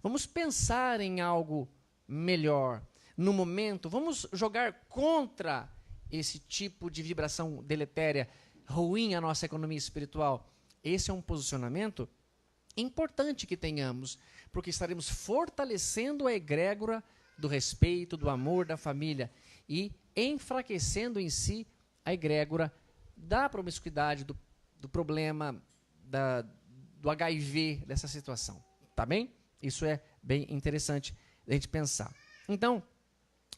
Vamos pensar em algo melhor. No momento, vamos jogar contra esse tipo de vibração deletéria, ruim à nossa economia espiritual. Esse é um posicionamento importante que tenhamos, porque estaremos fortalecendo a egrégora do respeito, do amor, da família e enfraquecendo em si a egrégora da promiscuidade, do problema, do HIV, dessa situação. Tá bem? Isso é bem interessante a gente pensar. Então,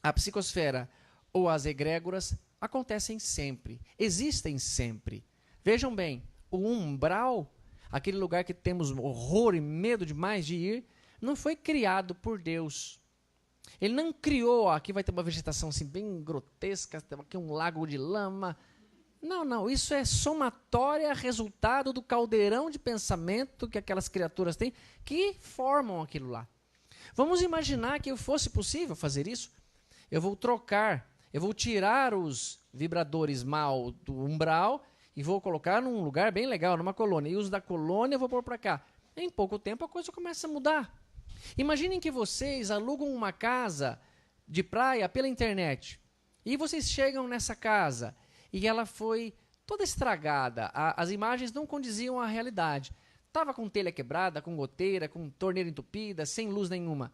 a psicosfera ou as egrégoras acontecem sempre, existem sempre. Vejam bem, o umbral, aquele lugar que temos horror e medo demais de ir, não foi criado por Deus. Ele não criou, aqui vai ter uma vegetação assim bem grotesca, aqui um lago de lama. Não, isso é somatória, resultado do caldeirão de pensamento que aquelas criaturas têm, que formam aquilo lá. Vamos imaginar que fosse possível fazer isso? Eu vou tirar os vibradores mal do umbral e vou colocar num lugar bem legal, numa colônia. E os da colônia eu vou pôr para cá. Em pouco tempo a coisa começa a mudar. Imaginem que vocês alugam uma casa de praia pela internet. E vocês chegam nessa casa e ela foi toda estragada. As imagens não condiziam à realidade. Estava com telha quebrada, com goteira, com torneira entupida, sem luz nenhuma.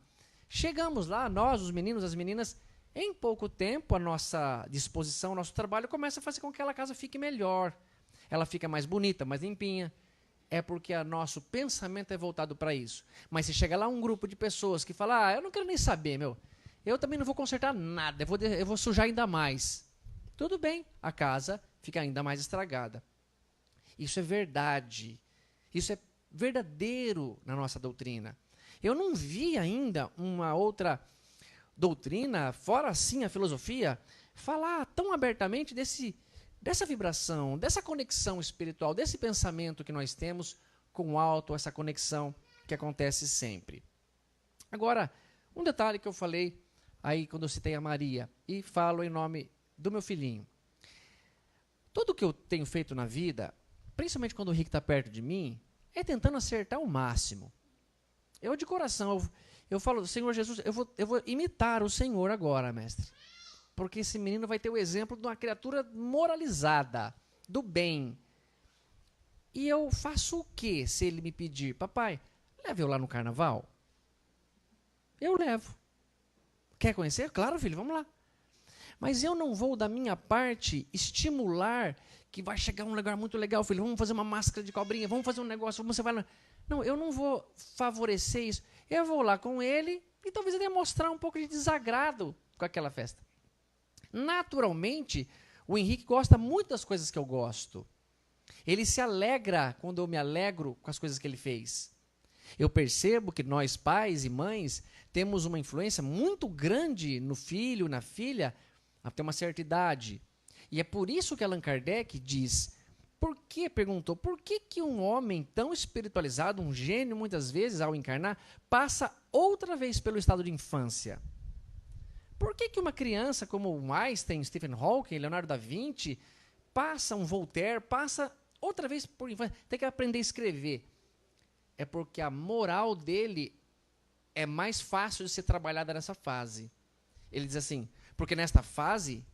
Chegamos lá, nós, os meninos, as meninas, em pouco tempo a nossa disposição, o nosso trabalho começa a fazer com que aquela casa fique melhor. Ela fica mais bonita, mais limpinha. É porque o nosso pensamento é voltado para isso. Mas se chega lá um grupo de pessoas que fala, eu não quero nem saber, eu também não vou consertar nada, eu vou sujar ainda mais. Tudo bem, a casa fica ainda mais estragada. Isso é verdade. Isso é verdadeiro na nossa doutrina. Eu não vi ainda uma outra doutrina, fora assim a filosofia, falar tão abertamente dessa vibração, dessa conexão espiritual, desse pensamento que nós temos com o alto, essa conexão que acontece sempre. Agora, um detalhe que eu falei aí quando eu citei a Maria, e falo em nome do meu filhinho. Tudo que eu tenho feito na vida, principalmente quando o Rick está perto de mim, é tentando acertar o máximo. Eu de coração, eu falo, Senhor Jesus, eu vou imitar o Senhor agora, mestre. Porque esse menino vai ter o exemplo de uma criatura moralizada, do bem. E eu faço o quê se ele me pedir? Papai, leve eu lá no carnaval? Eu levo. Quer conhecer? Claro, filho, vamos lá. Mas eu não vou, da minha parte, estimular que vai chegar um lugar muito legal, filho, vamos fazer uma máscara de cobrinha, vamos fazer um negócio, você vai lá. Não, eu não vou favorecer isso. Eu vou lá com ele e talvez ele ia mostrar um pouco de desagrado com aquela festa. Naturalmente, O Henrique gosta muito das coisas que eu gosto. Ele se alegra quando eu me alegro com as coisas que ele fez. Eu percebo que nós, pais e mães, temos uma influência muito grande no filho, na filha, até uma certa idade. E é por isso que Allan Kardec diz, perguntou, por que um homem tão espiritualizado, um gênio, muitas vezes, ao encarnar, passa outra vez pelo estado de infância? Por que uma criança como Einstein, Stephen Hawking, Leonardo da Vinci, um Voltaire, passa outra vez por infância, tem que aprender a escrever? É porque a moral dele é mais fácil de ser trabalhada nessa fase. Ele diz assim, porque nesta fase,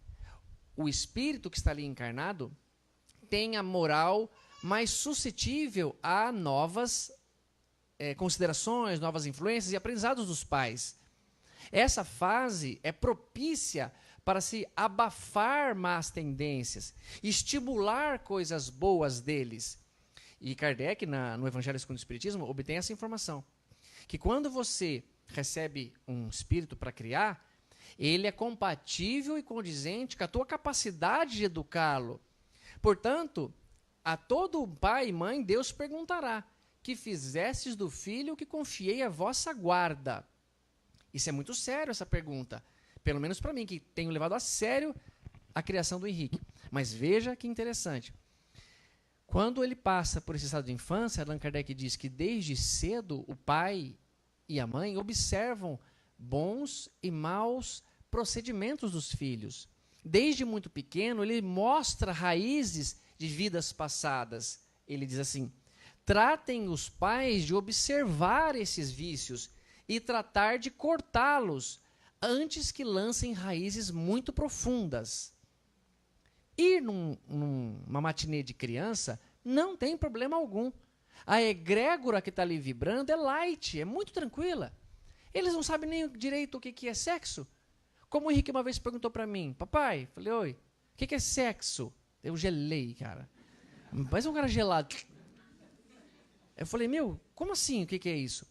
o espírito que está ali encarnado tem a moral mais suscetível a novas considerações, novas influências e aprendizados dos pais. Essa fase é propícia para se abafar más tendências, estimular coisas boas deles. E Kardec, no Evangelho segundo o Espiritismo, obtém essa informação. Que quando você recebe um espírito para criar, ele é compatível e condizente com a tua capacidade de educá-lo. Portanto, a todo pai e mãe, Deus perguntará, que fizestes do filho que confiei a vossa guarda? Isso é muito sério, essa pergunta. Pelo menos para mim, que tenho levado a sério a criação do Henrique. Mas veja que interessante. Quando ele passa por esse estado de infância, Allan Kardec diz que desde cedo o pai e a mãe observam bons e maus procedimentos dos filhos. Desde muito pequeno, ele mostra raízes de vidas passadas. Ele diz assim, tratem os pais de observar esses vícios e tratar de cortá-los antes que lancem raízes muito profundas. Ir numa matinê de criança não tem problema algum. A egrégora que está ali vibrando é light, é muito tranquila. Eles não sabem nem direito o que é sexo. Como o Henrique uma vez perguntou para mim, papai, falei, oi, o que é sexo? Eu gelei, cara. Mas um cara gelado. Eu falei, como assim, o que é isso?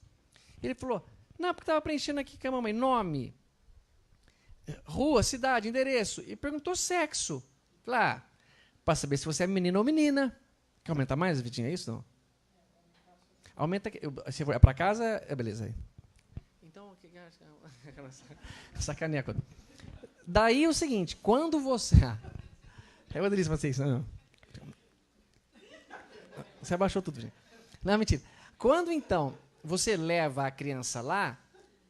Ele falou, não, porque estava preenchendo aqui com a mamãe, nome, rua, cidade, endereço. E perguntou sexo. Falei, para saber se você é menino ou menina. Quer aumentar mais, Vitinho? É isso, não? Aumenta, se for para casa, beleza aí. Então, sacaneia. Daí é o seguinte, quando você... É uma delícia vocês, não. Você abaixou tudo, gente. Não, mentira. Quando, então, você leva a criança lá,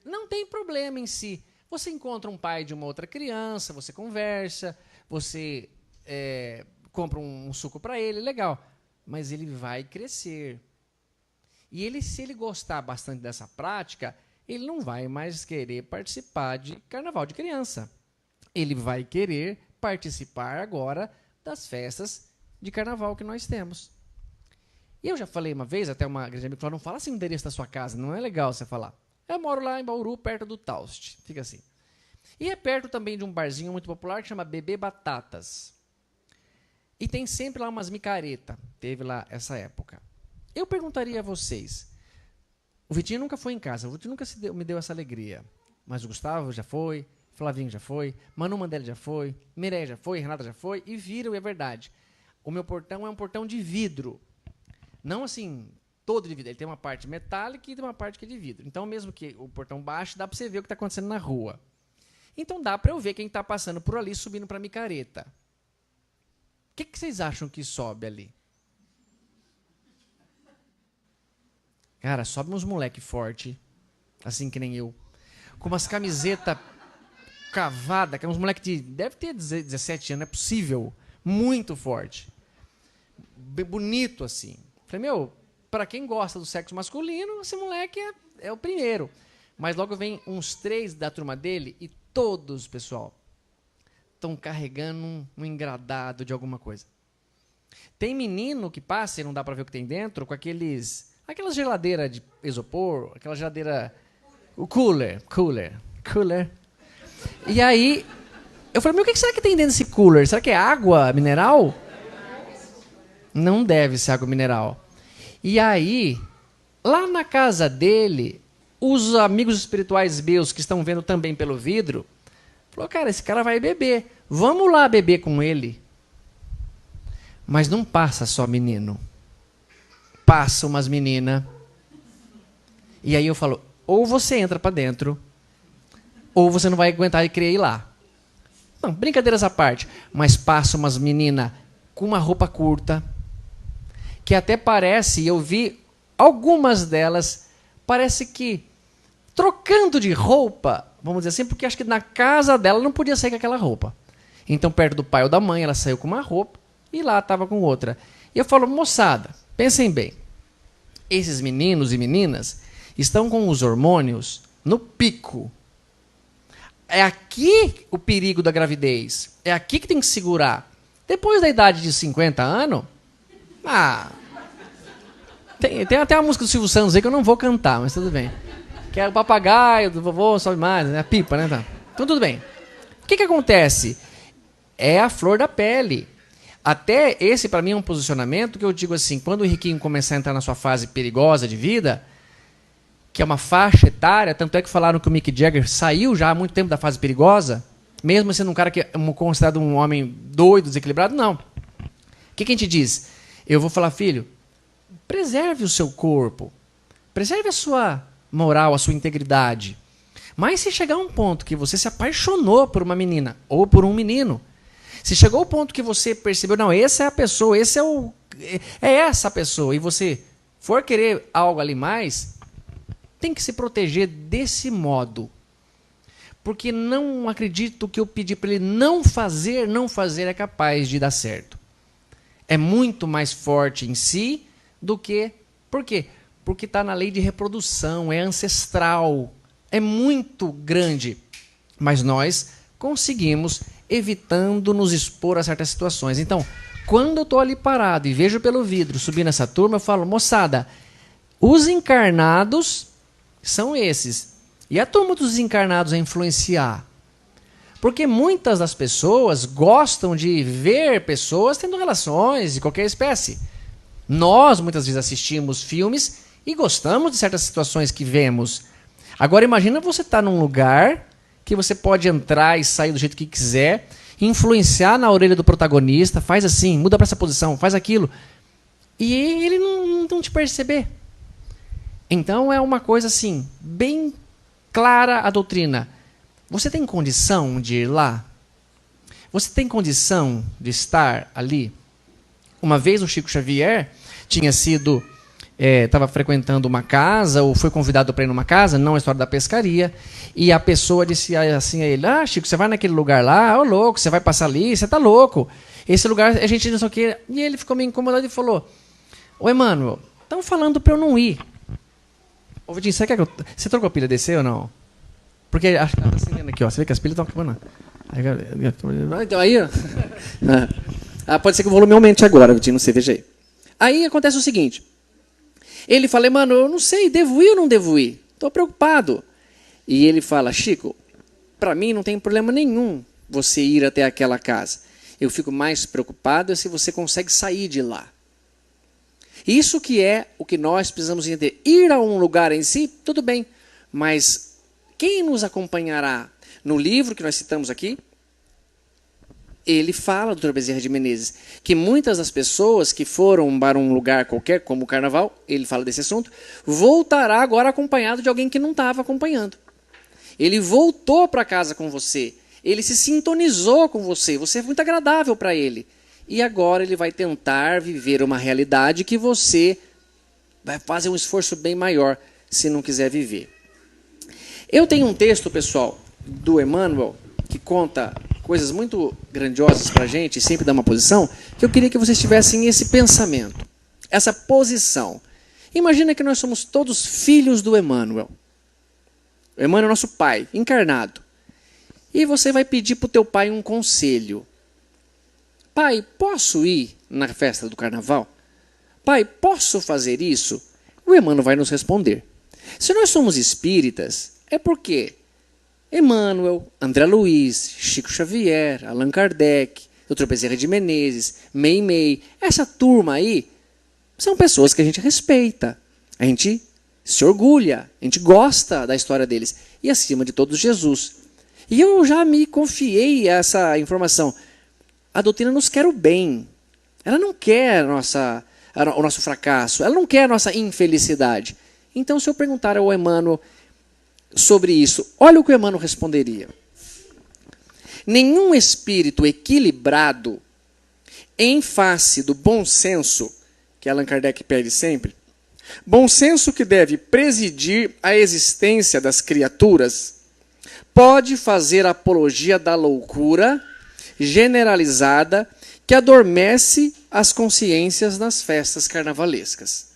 não tem problema em si. Você encontra um pai de uma outra criança, você conversa, você compra um suco para ele, legal. Mas ele vai crescer. E se ele gostar bastante dessa prática, ele não vai mais querer participar de carnaval de criança. Ele vai querer participar agora das festas de carnaval que nós temos. E eu já falei uma vez, até uma grande amiga falou, não fala assim o endereço da sua casa, não é legal você falar. Eu moro lá em Bauru, perto do Taust, fica assim. E é perto também de um barzinho muito popular que chama Bebê Batatas. E tem sempre lá umas micareta, teve lá essa época. Eu perguntaria a vocês, o Vitinho nunca foi em casa, o Vitinho nunca me deu essa alegria, mas o Gustavo já foi, Flavinho já foi, Manu Mandelli já foi, Mireia já foi, Renata já foi, e viram, e é verdade. O meu portão é um portão de vidro. Não assim, todo de vidro. Ele tem uma parte metálica e tem uma parte que é de vidro. Então, mesmo que o portão baixo, dá para você ver o que está acontecendo na rua. Então, dá para eu ver quem está passando por ali, subindo para a micareta. O que vocês acham que sobe ali? Cara, sobe uns moleque forte, assim que nem eu, com umas camisetas cavadas, que é uns moleque deve ter 17 anos, não é possível, muito forte. Bonito assim. Falei, para quem gosta do sexo masculino, esse moleque é o primeiro. Mas logo vem uns 3 da turma dele e todos, pessoal, estão carregando um engradado de alguma coisa. Tem menino que passa e não dá para ver o que tem dentro, com aquelas geladeiras de isopor, aquela geladeira, o cooler. E aí, eu falei, o que será que tem dentro desse cooler? Será que é água mineral? Não deve ser água mineral. E aí, lá na casa dele, os amigos espirituais meus que estão vendo também pelo vidro, Falou, cara, esse cara vai beber. Vamos lá beber com ele. Mas não passa só menino. Passa umas meninas. E aí eu falo, ou você entra para dentro, ou você não vai aguentar e querer ir lá. Não, brincadeiras à parte. Mas passa umas meninas com uma roupa curta, que até parece, eu vi algumas delas, parece que trocando de roupa, vamos dizer assim, porque acho que na casa dela não podia sair com aquela roupa. Então, perto do pai ou da mãe, ela saiu com uma roupa e lá estava com outra. E eu falo, moçada, pensem bem. Esses meninos e meninas estão com os hormônios no pico. É aqui o perigo da gravidez. É aqui que tem que segurar. Depois da idade de 50 anos, tem até uma música do Silvio Santos aí que eu não vou cantar, mas tudo bem. Que é o papagaio do vovô, sobe mais, né? A pipa, né? Tá. Então tudo bem. O que acontece? É a flor da pele. Até esse, para mim, é um posicionamento que eu digo assim, quando o Riquinho começar a entrar na sua fase perigosa de vida, que é uma faixa etária, tanto é que falaram que o Mick Jagger saiu já há muito tempo da fase perigosa, mesmo sendo um cara que é considerado um homem doido, desequilibrado, não. O que a gente diz? Eu vou falar, filho, preserve o seu corpo, preserve a sua moral, a sua integridade. Mas se chegar a um ponto que você se apaixonou por uma menina ou por um menino, se chegou ao ponto que você percebeu, não, essa é a pessoa, é essa pessoa, e você for querer algo ali mais, tem que se proteger desse modo. Porque não acredito que eu pedi para ele não fazer é capaz de dar certo. É muito mais forte em si do que... Por quê? Porque está na lei de reprodução, é ancestral, é muito grande. Mas nós conseguimos, evitando nos expor a certas situações. Então, quando eu estou ali parado e vejo pelo vidro subir nessa turma, eu falo, moçada, os encarnados são esses. E a turma dos desencarnados a influenciar. Porque muitas das pessoas gostam de ver pessoas tendo relações de qualquer espécie. Nós, muitas vezes, assistimos filmes e gostamos de certas situações que vemos. Agora, imagina você estar num lugar que você pode entrar e sair do jeito que quiser, influenciar na orelha do protagonista, faz assim, muda para essa posição, faz aquilo, e ele não te perceber. Então é uma coisa assim, bem clara a doutrina. Você tem condição de ir lá? Você tem condição de estar ali? Uma vez o Chico Xavier tinha sido... estava frequentando uma casa, ou foi convidado para ir numa casa, não a história da pescaria, e a pessoa disse assim a ele, Chico, você vai naquele lugar lá, ô louco, você vai passar ali, você tá louco, esse lugar, a gente não sei o quê. E ele ficou meio incomodado e falou, ô Emmanuel, estão falando para eu não ir. Ô Vitinho, você trocou a pilha desse ou não? Porque acho que ela está acendendo aqui, ó, você vê que as pilhas estão acabando. Então aí, ó. Pode ser que o volume aumente agora, Vitinho, não sei, veja aí. Aí acontece o seguinte, ele fala, mano, eu não sei, devo ir ou não devo ir? Estou preocupado. E ele fala, Chico, para mim não tem problema nenhum você ir até aquela casa. Eu fico mais preocupado se você consegue sair de lá. Isso que é o que nós precisamos entender. Ir a um lugar em si, tudo bem. Mas quem nos acompanhará? No livro que nós citamos aqui, ele fala, Dr. Bezerra de Menezes, que muitas das pessoas que foram para um lugar qualquer, como o carnaval, ele fala desse assunto, voltará agora acompanhado de alguém que não estava acompanhando. Ele voltou para casa com você, ele se sintonizou com você, você é muito agradável para ele. E agora ele vai tentar viver uma realidade que você vai fazer um esforço bem maior se não quiser viver. Eu tenho um texto, pessoal, do Emmanuel, que conta coisas muito grandiosas para a gente, e sempre dá uma posição, que eu queria que vocês tivessem esse pensamento, essa posição. Imagina que nós somos todos filhos do Emmanuel. O Emmanuel é nosso pai, encarnado. E você vai pedir para o teu pai um conselho. Pai, posso ir na festa do carnaval? Pai, posso fazer isso? O Emmanuel vai nos responder. Se nós somos espíritas, é porque Emmanuel, André Luiz, Chico Xavier, Allan Kardec, Dr. Bezerra de Menezes, Meimei, essa turma aí, são pessoas que a gente respeita, a gente se orgulha, a gente gosta da história deles. E acima de todos, Jesus. E eu já me confiei a essa informação. A doutrina nos quer o bem. Ela não quer o nosso fracasso. Ela não quer a nossa infelicidade. Então, se eu perguntar ao Emmanuel sobre isso, olha o que o Emmanuel responderia. Nenhum espírito equilibrado, em face do bom senso, que Allan Kardec pede sempre, bom senso que deve presidir a existência das criaturas, pode fazer apologia da loucura generalizada que adormece as consciências nas festas carnavalescas.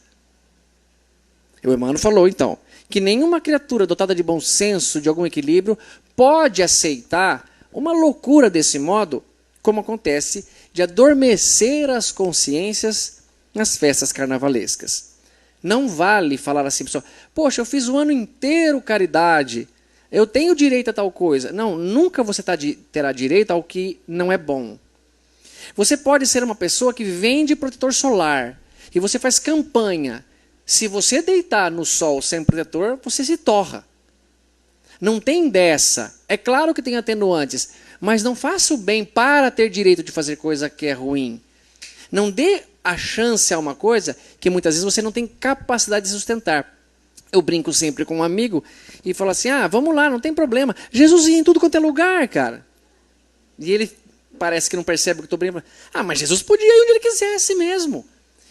O Emmanuel falou, então, que nenhuma criatura dotada de bom senso, de algum equilíbrio, pode aceitar uma loucura desse modo, como acontece de adormecer as consciências nas festas carnavalescas. Não vale falar assim, pessoal, poxa, eu fiz o ano inteiro caridade, eu tenho direito a tal coisa. Não, nunca você terá direito ao que não é bom. Você pode ser uma pessoa que vende protetor solar e você faz campanha. Se você deitar no sol sem protetor, você se torra. Não tem dessa. É claro que tem atenuantes, mas não faça o bem para ter direito de fazer coisa que é ruim. Não dê a chance a uma coisa que muitas vezes você não tem capacidade de sustentar. Eu brinco sempre com um amigo e falo assim, vamos lá, não tem problema. Jesus ia em tudo quanto é lugar, cara. E ele parece que não percebe o que eu estou brincando. Mas Jesus podia ir onde ele quisesse mesmo.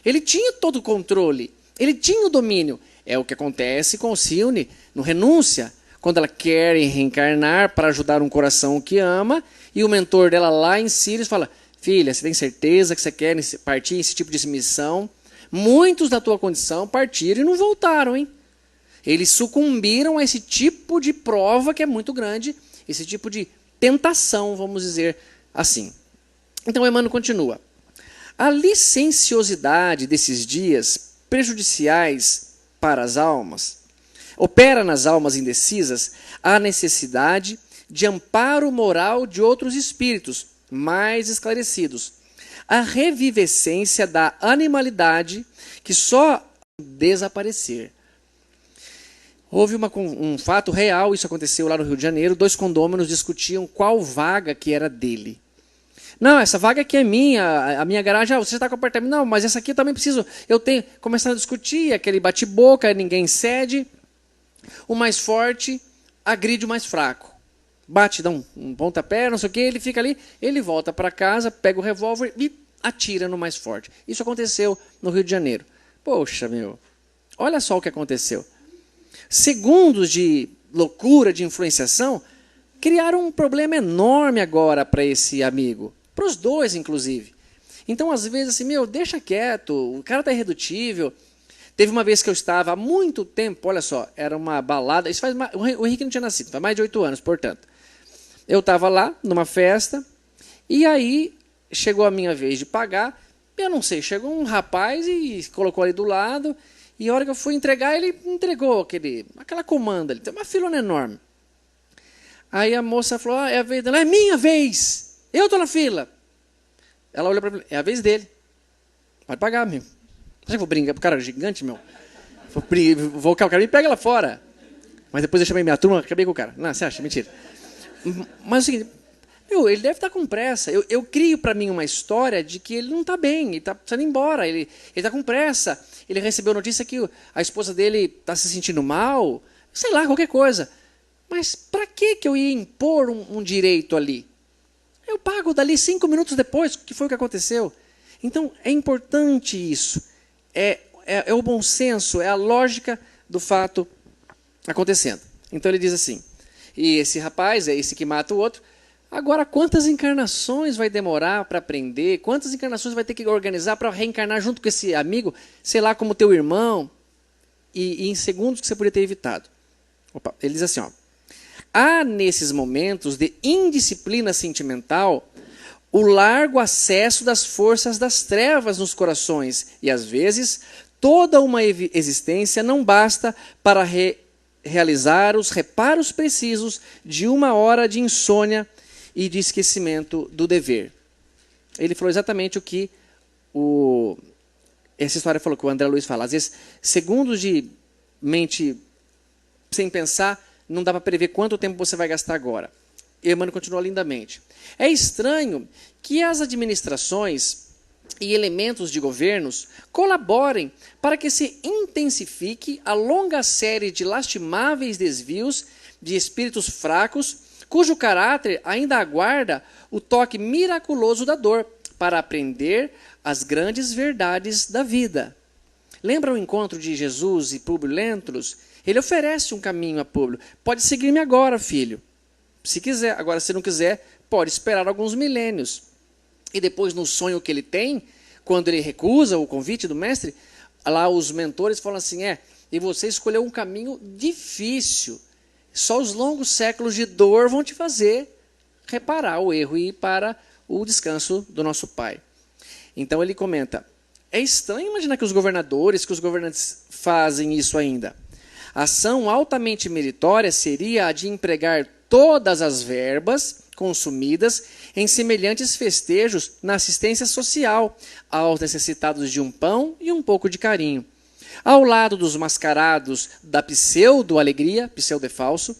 Ele tinha todo o controle. Ele tinha o domínio. É o que acontece com Alcione no Renúncia, quando ela quer reencarnar para ajudar um coração que ama, e o mentor dela lá em Sírios fala, filha, você tem certeza que você quer partir esse tipo de missão? Muitos da tua condição partiram e não voltaram, hein? Eles sucumbiram a esse tipo de prova que é muito grande, esse tipo de tentação, vamos dizer assim. Então, Emmanuel continua. A licenciosidade desses dias prejudiciais para as almas opera nas almas indecisas a necessidade de amparo moral de outros espíritos mais esclarecidos, a revivescência da animalidade que só desaparecer. Houve um fato real, isso aconteceu lá no Rio de Janeiro, 2 condôminos discutiam qual vaga que era dele. Não, essa vaga aqui é minha, a minha garagem, você já está com o apartamento. Não, mas essa aqui eu também preciso, eu tenho. Começando a discutir, aquele bate-boca, ninguém cede. O mais forte agride o mais fraco. Bate, dá um pontapé, não sei o que, ele fica ali, ele volta para casa, pega o revólver e atira no mais forte. Isso aconteceu no Rio de Janeiro. Poxa, meu, olha só o que aconteceu. Segundos de loucura, de influenciação, criaram um problema enorme agora para esse amigo. Para os dois, inclusive. Então, às vezes, assim, deixa quieto, o cara está irredutível. Teve uma vez que eu estava há muito tempo, olha só, era uma balada, isso faz mais, o Henrique não tinha nascido, faz mais de 8 anos, portanto. Eu estava lá, numa festa, e aí chegou a minha vez de pagar, eu não sei, chegou um rapaz e colocou ali do lado, e a hora que eu fui entregar, ele entregou aquela comanda ali, tem uma filona enorme. Aí a moça falou, é a vez dela, é minha vez, eu estou na fila. Ela olhou para mim, é a vez dele, pode pagar, meu. Será que eu vou brincar pro cara gigante, meu? Vou o cara me pega lá fora. Mas depois eu chamei minha turma, acabei com o cara. Não, você acha? Mentira. Mas é o seguinte, ele deve estar com pressa. Eu crio para mim uma história de que ele não está bem, ele está precisando ir embora, ele está com pressa. Ele recebeu notícia que a esposa dele está se sentindo mal, sei lá, qualquer coisa. Mas para que eu ia impor um direito ali? Eu pago dali 5 minutos depois, que foi o que aconteceu. Então, é importante isso. É o bom senso, é a lógica do fato acontecendo. Então ele diz assim, e esse rapaz é esse que mata o outro, agora quantas encarnações vai demorar para aprender, quantas encarnações vai ter que organizar para reencarnar junto com esse amigo, sei lá, como teu irmão, e em segundos que você poderia ter evitado. Ele diz assim, há nesses momentos de indisciplina sentimental o largo acesso das forças das trevas nos corações, e às vezes toda uma existência não basta para realizar os reparos precisos de 1 hora de insônia e de esquecimento do dever. Ele falou exatamente o que essa história falou, que o André Luiz fala. Às vezes, segundos de mente sem pensar, não dá para prever quanto tempo você vai gastar agora. Emmanuel continua lindamente. É estranho que as administrações e elementos de governos colaborem para que se intensifique a longa série de lastimáveis desvios de espíritos fracos, cujo caráter ainda aguarda o toque miraculoso da dor, para aprender as grandes verdades da vida. Lembra o encontro de Jesus e Públio Lentulus? Ele oferece um caminho a Públio. Pode seguir-me agora, filho. Se quiser. Agora, se não quiser, pode esperar alguns milênios. E depois, no sonho que ele tem, quando ele recusa o convite do mestre, lá os mentores falam assim, e você escolheu um caminho difícil. Só os longos séculos de dor vão te fazer reparar o erro e ir para o descanso do nosso Pai. Então ele comenta, é estranho imaginar que os governantes fazem isso ainda. A ação altamente meritória seria a de empregar todas as verbas consumidas em semelhantes festejos na assistência social aos necessitados de um pão e um pouco de carinho. Ao lado dos mascarados da pseudo-alegria, pseudo-falso,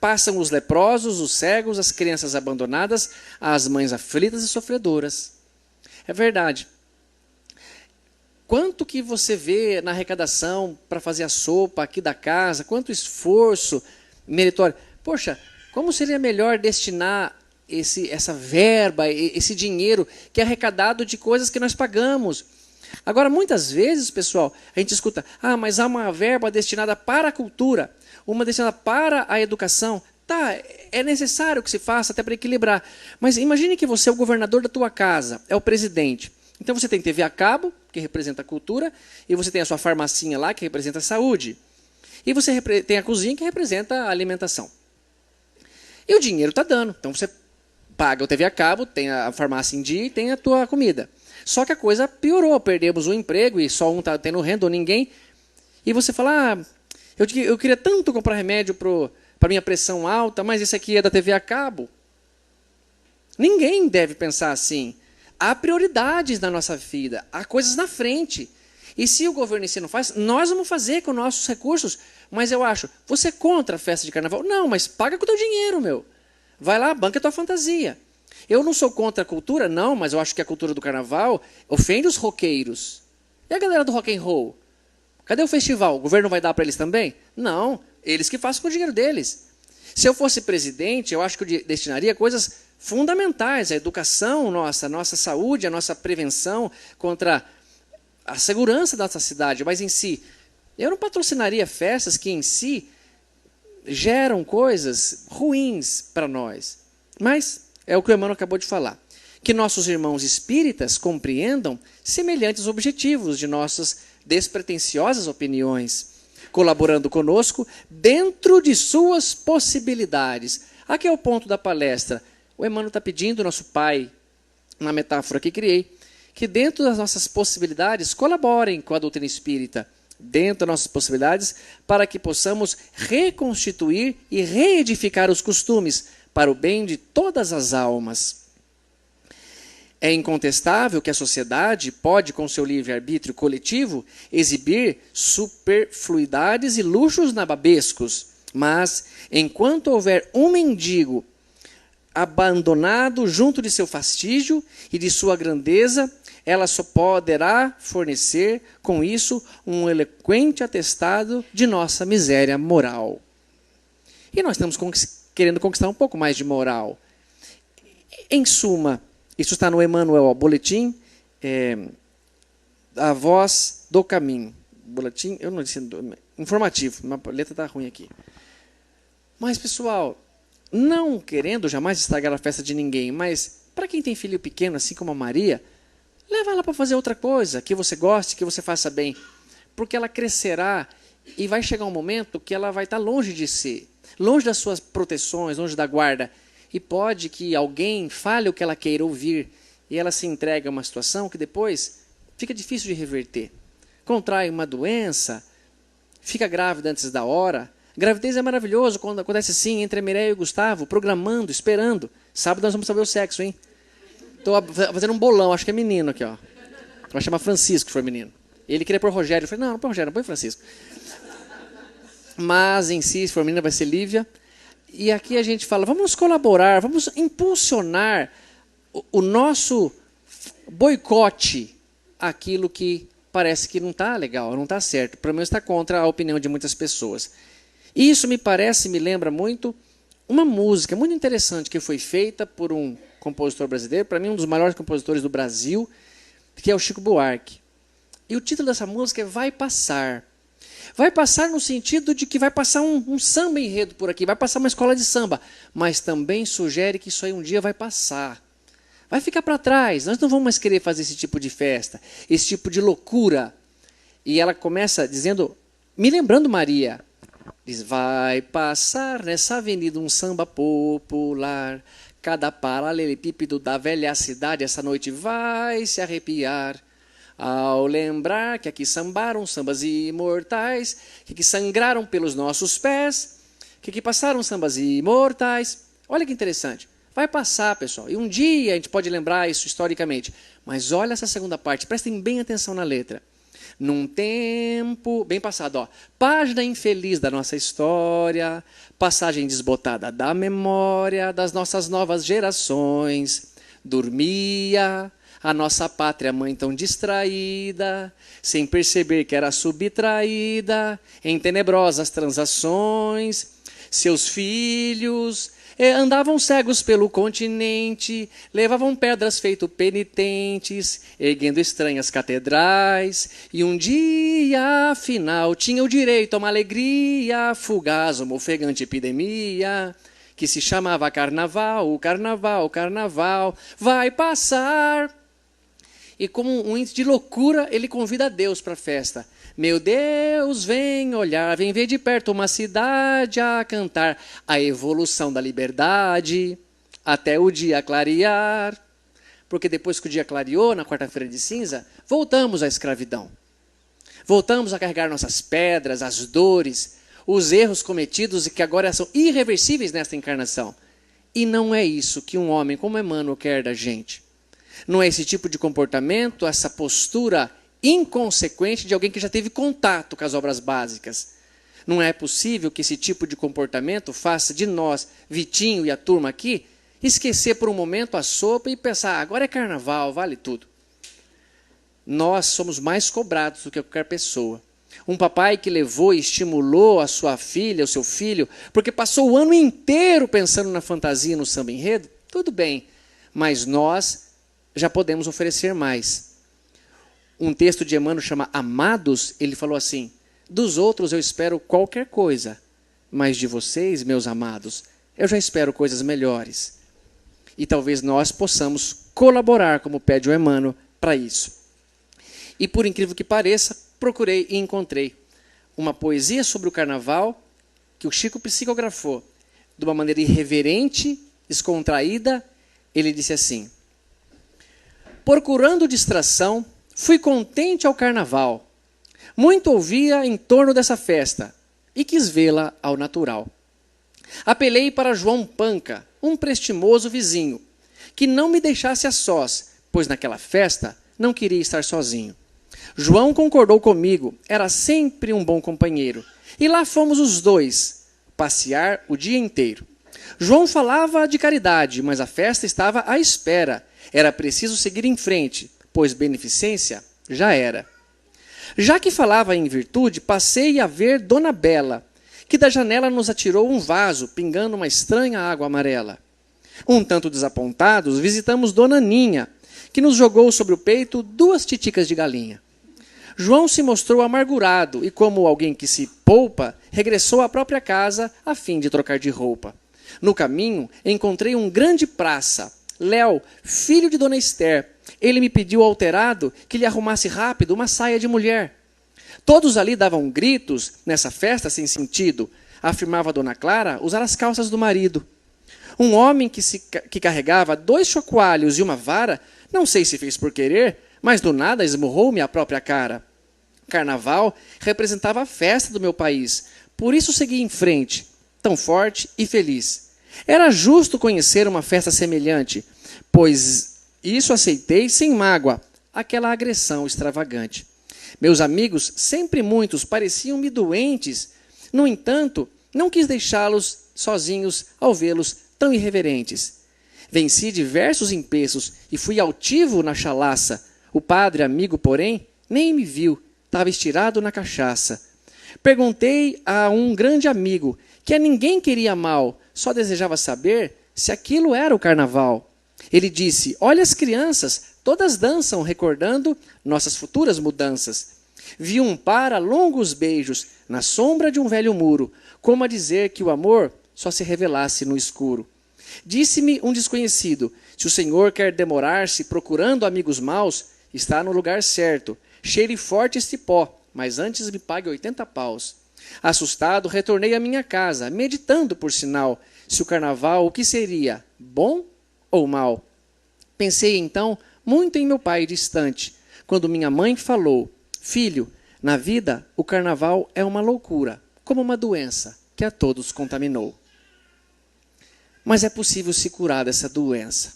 passam os leprosos, os cegos, as crianças abandonadas, as mães aflitas e sofredoras. É verdade. Quanto que você vê na arrecadação para fazer a sopa aqui da casa, quanto esforço meritório. Poxa, como seria melhor destinar essa verba, esse dinheiro que é arrecadado de coisas que nós pagamos? Agora, muitas vezes, pessoal, a gente escuta, mas há uma verba destinada para a cultura, uma destinada para a educação. Tá, é necessário que se faça até para equilibrar. Mas imagine que você é o governador da tua casa, é o presidente. Então você tem TV a cabo, que representa a cultura, e você tem a sua farmacinha lá, que representa a saúde. E você tem a cozinha, que representa a alimentação. E o dinheiro está dando. Então você paga o TV a cabo, tem a farmácia em dia e tem a tua comida. Só que a coisa piorou, perdemos o emprego e só um está tendo renda ou ninguém. E você fala, eu queria tanto comprar remédio para minha pressão alta, mas esse aqui é da TV a cabo. Ninguém deve pensar assim. Há prioridades na nossa vida, há coisas na frente. E se o governo em si não faz, nós vamos fazer com nossos recursos. Mas eu acho, você é contra a festa de carnaval? Não, mas paga com o teu dinheiro, meu. Vai lá, banca a tua fantasia. Eu não sou contra a cultura, não, mas eu acho que a cultura do carnaval ofende os roqueiros. E a galera do rock and roll? Cadê o festival? O governo vai dar para eles também? Não, eles que façam com o dinheiro deles. Se eu fosse presidente, eu acho que eu destinaria coisas fundamentais, a educação nossa, a nossa saúde, a nossa prevenção contra a segurança da nossa cidade, mas em si, eu não patrocinaria festas que em si geram coisas ruins para nós. Mas é o que o Emmanuel acabou de falar. Que nossos irmãos espíritas compreendam semelhantes objetivos de nossas despretensiosas opiniões, colaborando conosco dentro de suas possibilidades. Aqui é o ponto da palestra. O Emmanuel está pedindo, nosso Pai, na metáfora que criei, que dentro das nossas possibilidades colaborem com a doutrina espírita, dentro das nossas possibilidades, para que possamos reconstituir e reedificar os costumes para o bem de todas as almas. É incontestável que a sociedade pode, com seu livre-arbítrio coletivo, exibir superfluidades e luxos nababescos, mas, enquanto houver um mendigo abandonado junto de seu fastígio e de sua grandeza, ela só poderá fornecer, com isso, um eloquente atestado de nossa miséria moral. E nós estamos querendo conquistar um pouco mais de moral. Em suma, isso está no Emmanuel, boletim, a voz do caminho. Boletim, eu não disse, informativo, a letra está ruim aqui. Mas, pessoal, não querendo jamais estragar a festa de ninguém, mas para quem tem filho pequeno, assim como a Maria, leva ela para fazer outra coisa, que você goste, que você faça bem. Porque ela crescerá e vai chegar um momento que ela vai estar longe de si, longe das suas proteções, longe da guarda. E pode que alguém fale o que ela queira ouvir e ela se entregue a uma situação que depois fica difícil de reverter. Contrai uma doença, fica grávida antes da hora. Gravidez é maravilhoso quando acontece assim, entre a Mireia e o Gustavo, programando, esperando. Sábado nós vamos saber o sexo, hein? Estou fazendo um bolão, acho que é menino aqui, ó. Vai chamar Francisco, se for menino. Ele queria pôr Rogério. Eu falei, não põe Rogério, não põe Francisco. Mas em si, se for menina, vai ser Lívia. E aqui a gente fala, vamos colaborar, vamos impulsionar o nosso boicote àquilo que parece que não está legal, não está certo, pelo menos está contra a opinião de muitas pessoas. E isso me lembra muito uma música muito interessante que foi feita por um compositor brasileiro, para mim um dos maiores compositores do Brasil, que é o Chico Buarque. E o título dessa música é Vai Passar. Vai passar no sentido de que vai passar um samba enredo por aqui, vai passar uma escola de samba, mas também sugere que isso aí um dia vai passar. Vai ficar para trás, nós não vamos mais querer fazer esse tipo de festa, esse tipo de loucura. E ela começa dizendo, me lembrando Maria, diz, vai passar nessa avenida um samba popular, cada paralelepípedo da velha cidade essa noite vai se arrepiar. Ao lembrar que aqui sambaram sambas imortais, que aqui sangraram pelos nossos pés, que aqui passaram sambas imortais. Olha que interessante. Vai passar, pessoal. E um dia a gente pode lembrar isso historicamente. Mas olha essa segunda parte. Prestem bem atenção na letra. Num tempo... Bem passado, ó. Página infeliz da nossa história. Passagem desbotada da memória das nossas novas gerações. Dormia a nossa pátria mãe tão distraída, sem perceber que era subtraída em tenebrosas transações. Seus filhos andavam cegos pelo continente, levavam pedras feito penitentes, erguendo estranhas catedrais, e um dia, afinal, tinha o direito a uma alegria fugaz, uma ofegante epidemia, que se chamava carnaval, o carnaval, o carnaval, vai passar. E como um índice de loucura, ele convida a Deus para a festa. Meu Deus, vem olhar, vem ver de perto uma cidade a cantar a evolução da liberdade até o dia clarear. Porque depois que o dia clareou, na quarta-feira de cinza, voltamos à escravidão. Voltamos a carregar nossas pedras, as dores, os erros cometidos e que agora são irreversíveis nesta encarnação. E não é isso que um homem como Emmanuel quer da gente. Não é esse tipo de comportamento, essa postura inconsequente de alguém que já teve contato com as obras básicas. Não é possível que esse tipo de comportamento faça de nós, Vitinho e a turma aqui, esquecer por um momento a sopa e pensar, agora é carnaval, vale tudo. Nós somos mais cobrados do que qualquer pessoa. Um papai que levou e estimulou a sua filha, o seu filho, porque passou o ano inteiro pensando na fantasia, no samba enredo, tudo bem, mas nós já podemos oferecer mais. Um texto de Emmanuel chama Amados, ele falou assim, dos outros eu espero qualquer coisa, mas de vocês, meus amados, eu já espero coisas melhores. E talvez nós possamos colaborar, como pede o Emmanuel, para isso. E por incrível que pareça, procurei e encontrei uma poesia sobre o carnaval que o Chico psicografou de uma maneira irreverente, descontraída. Ele disse assim, procurando distração, fui contente ao carnaval. Muito ouvia em torno dessa festa e quis vê-la ao natural. Apelei para João Panca, um prestimoso vizinho, que não me deixasse a sós, pois naquela festa não queria estar sozinho. João concordou comigo, era sempre um bom companheiro. E lá fomos os dois, passear o dia inteiro. João falava de caridade, mas a festa estava à espera. Era preciso seguir em frente, pois beneficência já era. Já que falava em virtude, passei a ver Dona Bela, que da janela nos atirou um vaso, pingando uma estranha água amarela. Um tanto desapontados, visitamos Dona Ninha, que nos jogou sobre o peito 2 titicas de galinha. João se mostrou amargurado e, como alguém que se poupa, regressou à própria casa a fim de trocar de roupa. No caminho, encontrei um grande praça, Léo, filho de Dona Esther. Ele me pediu alterado que lhe arrumasse rápido uma saia de mulher. Todos ali davam gritos nessa festa sem sentido. Afirmava Dona Clara usar as calças do marido. Um homem que carregava 2 chocalhos e uma vara, não sei se fez por querer, mas do nada esmurrou-me a própria cara. Carnaval representava a festa do meu país, por isso segui em frente, tão forte e feliz. Era justo conhecer uma festa semelhante, pois isso aceitei sem mágoa, aquela agressão extravagante. Meus amigos, sempre muitos, pareciam-me doentes. No entanto, não quis deixá-los sozinhos ao vê-los tão irreverentes. Venci diversos empeços e fui altivo na chalaça. O padre amigo, porém, nem me viu, estava estirado na cachaça. Perguntei a um grande amigo, que a ninguém queria mal, só desejava saber se aquilo era o carnaval. Ele disse, olha as crianças, todas dançam, recordando nossas futuras mudanças. Vi um par a longos beijos, na sombra de um velho muro, como a dizer que o amor só se revelasse no escuro. Disse-me um desconhecido, se o senhor quer demorar-se procurando amigos maus, está no lugar certo. Cheire forte este pó, mas antes me pague 80 paus. Assustado, retornei à minha casa, meditando, por sinal, se o carnaval o que seria, bom ou mal. Pensei então muito em meu pai distante, quando minha mãe falou, filho, na vida o carnaval é uma loucura, como uma doença que a todos contaminou. Mas é possível se curar dessa doença.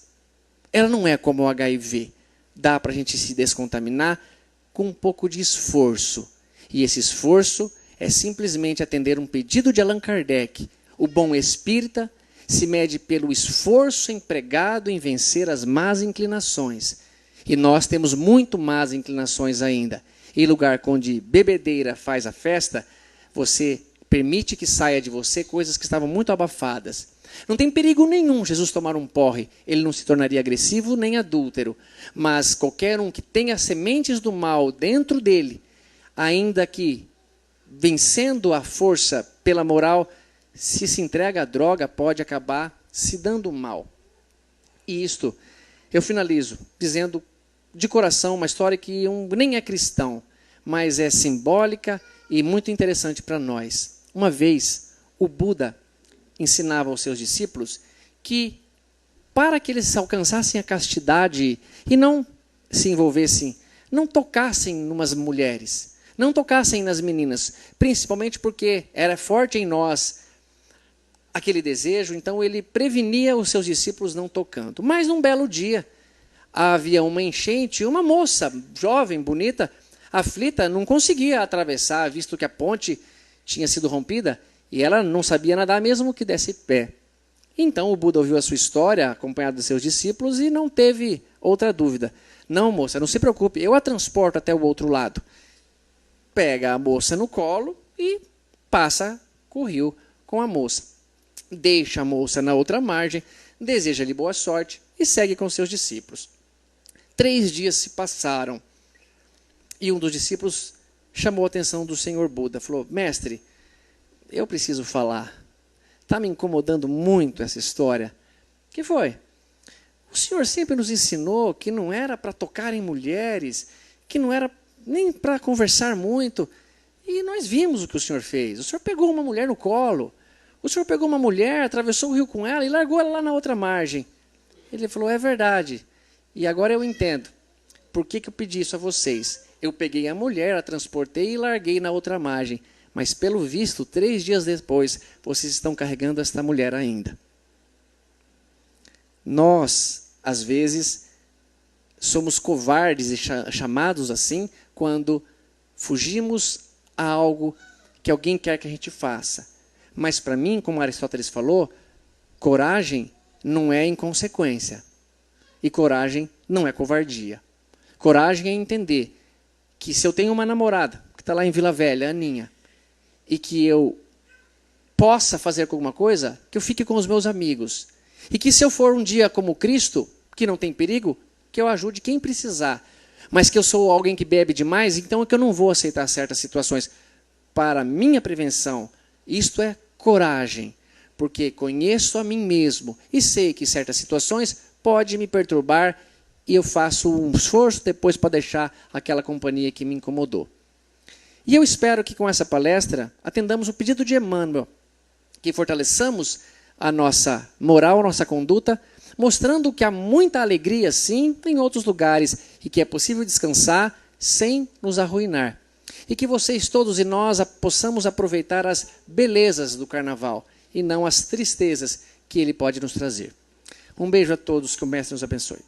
Ela não é como o HIV. Dá para a gente se descontaminar com um pouco de esforço. E esse esforço é simplesmente atender um pedido de Allan Kardec. O bom espírita se mede pelo esforço empregado em vencer as más inclinações. E nós temos muito más inclinações ainda. Em lugar onde bebedeira faz a festa, você permite que saia de você coisas que estavam muito abafadas. Não tem perigo nenhum Jesus tomar um porre. Ele não se tornaria agressivo nem adúltero. Mas qualquer um que tenha sementes do mal dentro dele, ainda que vencendo a força pela moral, se entrega à droga, pode acabar se dando mal. E isto, eu finalizo dizendo de coração uma história que nem é cristão, mas é simbólica e muito interessante para nós. Uma vez, o Buda ensinava aos seus discípulos que, para que eles alcançassem a castidade e não se envolvessem, não tocassem numas mulheres, não tocassem nas meninas, principalmente porque era forte em nós aquele desejo, então ele prevenia os seus discípulos não tocando. Mas num belo dia, havia uma enchente e uma moça jovem, bonita, aflita, não conseguia atravessar, visto que a ponte tinha sido rompida, e ela não sabia nadar mesmo que desse pé. Então o Buda ouviu a sua história, acompanhado de seus discípulos, e não teve outra dúvida. Não, moça, não se preocupe, eu a transporto até o outro lado. Pega a moça no colo e passa o rio com a moça. Deixa a moça na outra margem, deseja-lhe boa sorte e segue com seus discípulos. 3 dias se passaram e um dos discípulos chamou a atenção do Senhor Buda. Falou, mestre, eu preciso falar. Está me incomodando muito essa história. O que foi? O senhor sempre nos ensinou que não era para tocar em mulheres, que não era nem para conversar muito. E nós vimos o que o senhor fez. O senhor pegou uma mulher no colo. O senhor pegou uma mulher, atravessou o rio com ela e largou ela lá na outra margem. Ele falou, é verdade. E agora eu entendo. Por que eu pedi isso a vocês? Eu peguei a mulher, a transportei e larguei na outra margem. Mas, pelo visto, 3 dias depois, vocês estão carregando esta mulher ainda. Nós, às vezes, somos covardes e chamados assim quando fugimos a algo que alguém quer que a gente faça. Mas, para mim, como Aristóteles falou, coragem não é inconsequência. E coragem não é covardia. Coragem é entender que se eu tenho uma namorada que está lá em Vila Velha, a Aninha, e que eu possa fazer alguma coisa, que eu fique com os meus amigos. E que se eu for um dia como Cristo, que não tem perigo, que eu ajude quem precisar. Mas que eu sou alguém que bebe demais, então é que eu não vou aceitar certas situações. Para minha prevenção, isto é coragem. Porque conheço a mim mesmo e sei que certas situações podem me perturbar e eu faço um esforço depois para deixar aquela companhia que me incomodou. E eu espero que com essa palestra atendamos o pedido de Emmanuel, que fortaleçamos a nossa moral, a nossa conduta, mostrando que há muita alegria, sim, em outros lugares, e que é possível descansar sem nos arruinar. E que vocês todos e nós possamos aproveitar as belezas do carnaval, e não as tristezas que ele pode nos trazer. Um beijo a todos, que o Mestre nos abençoe.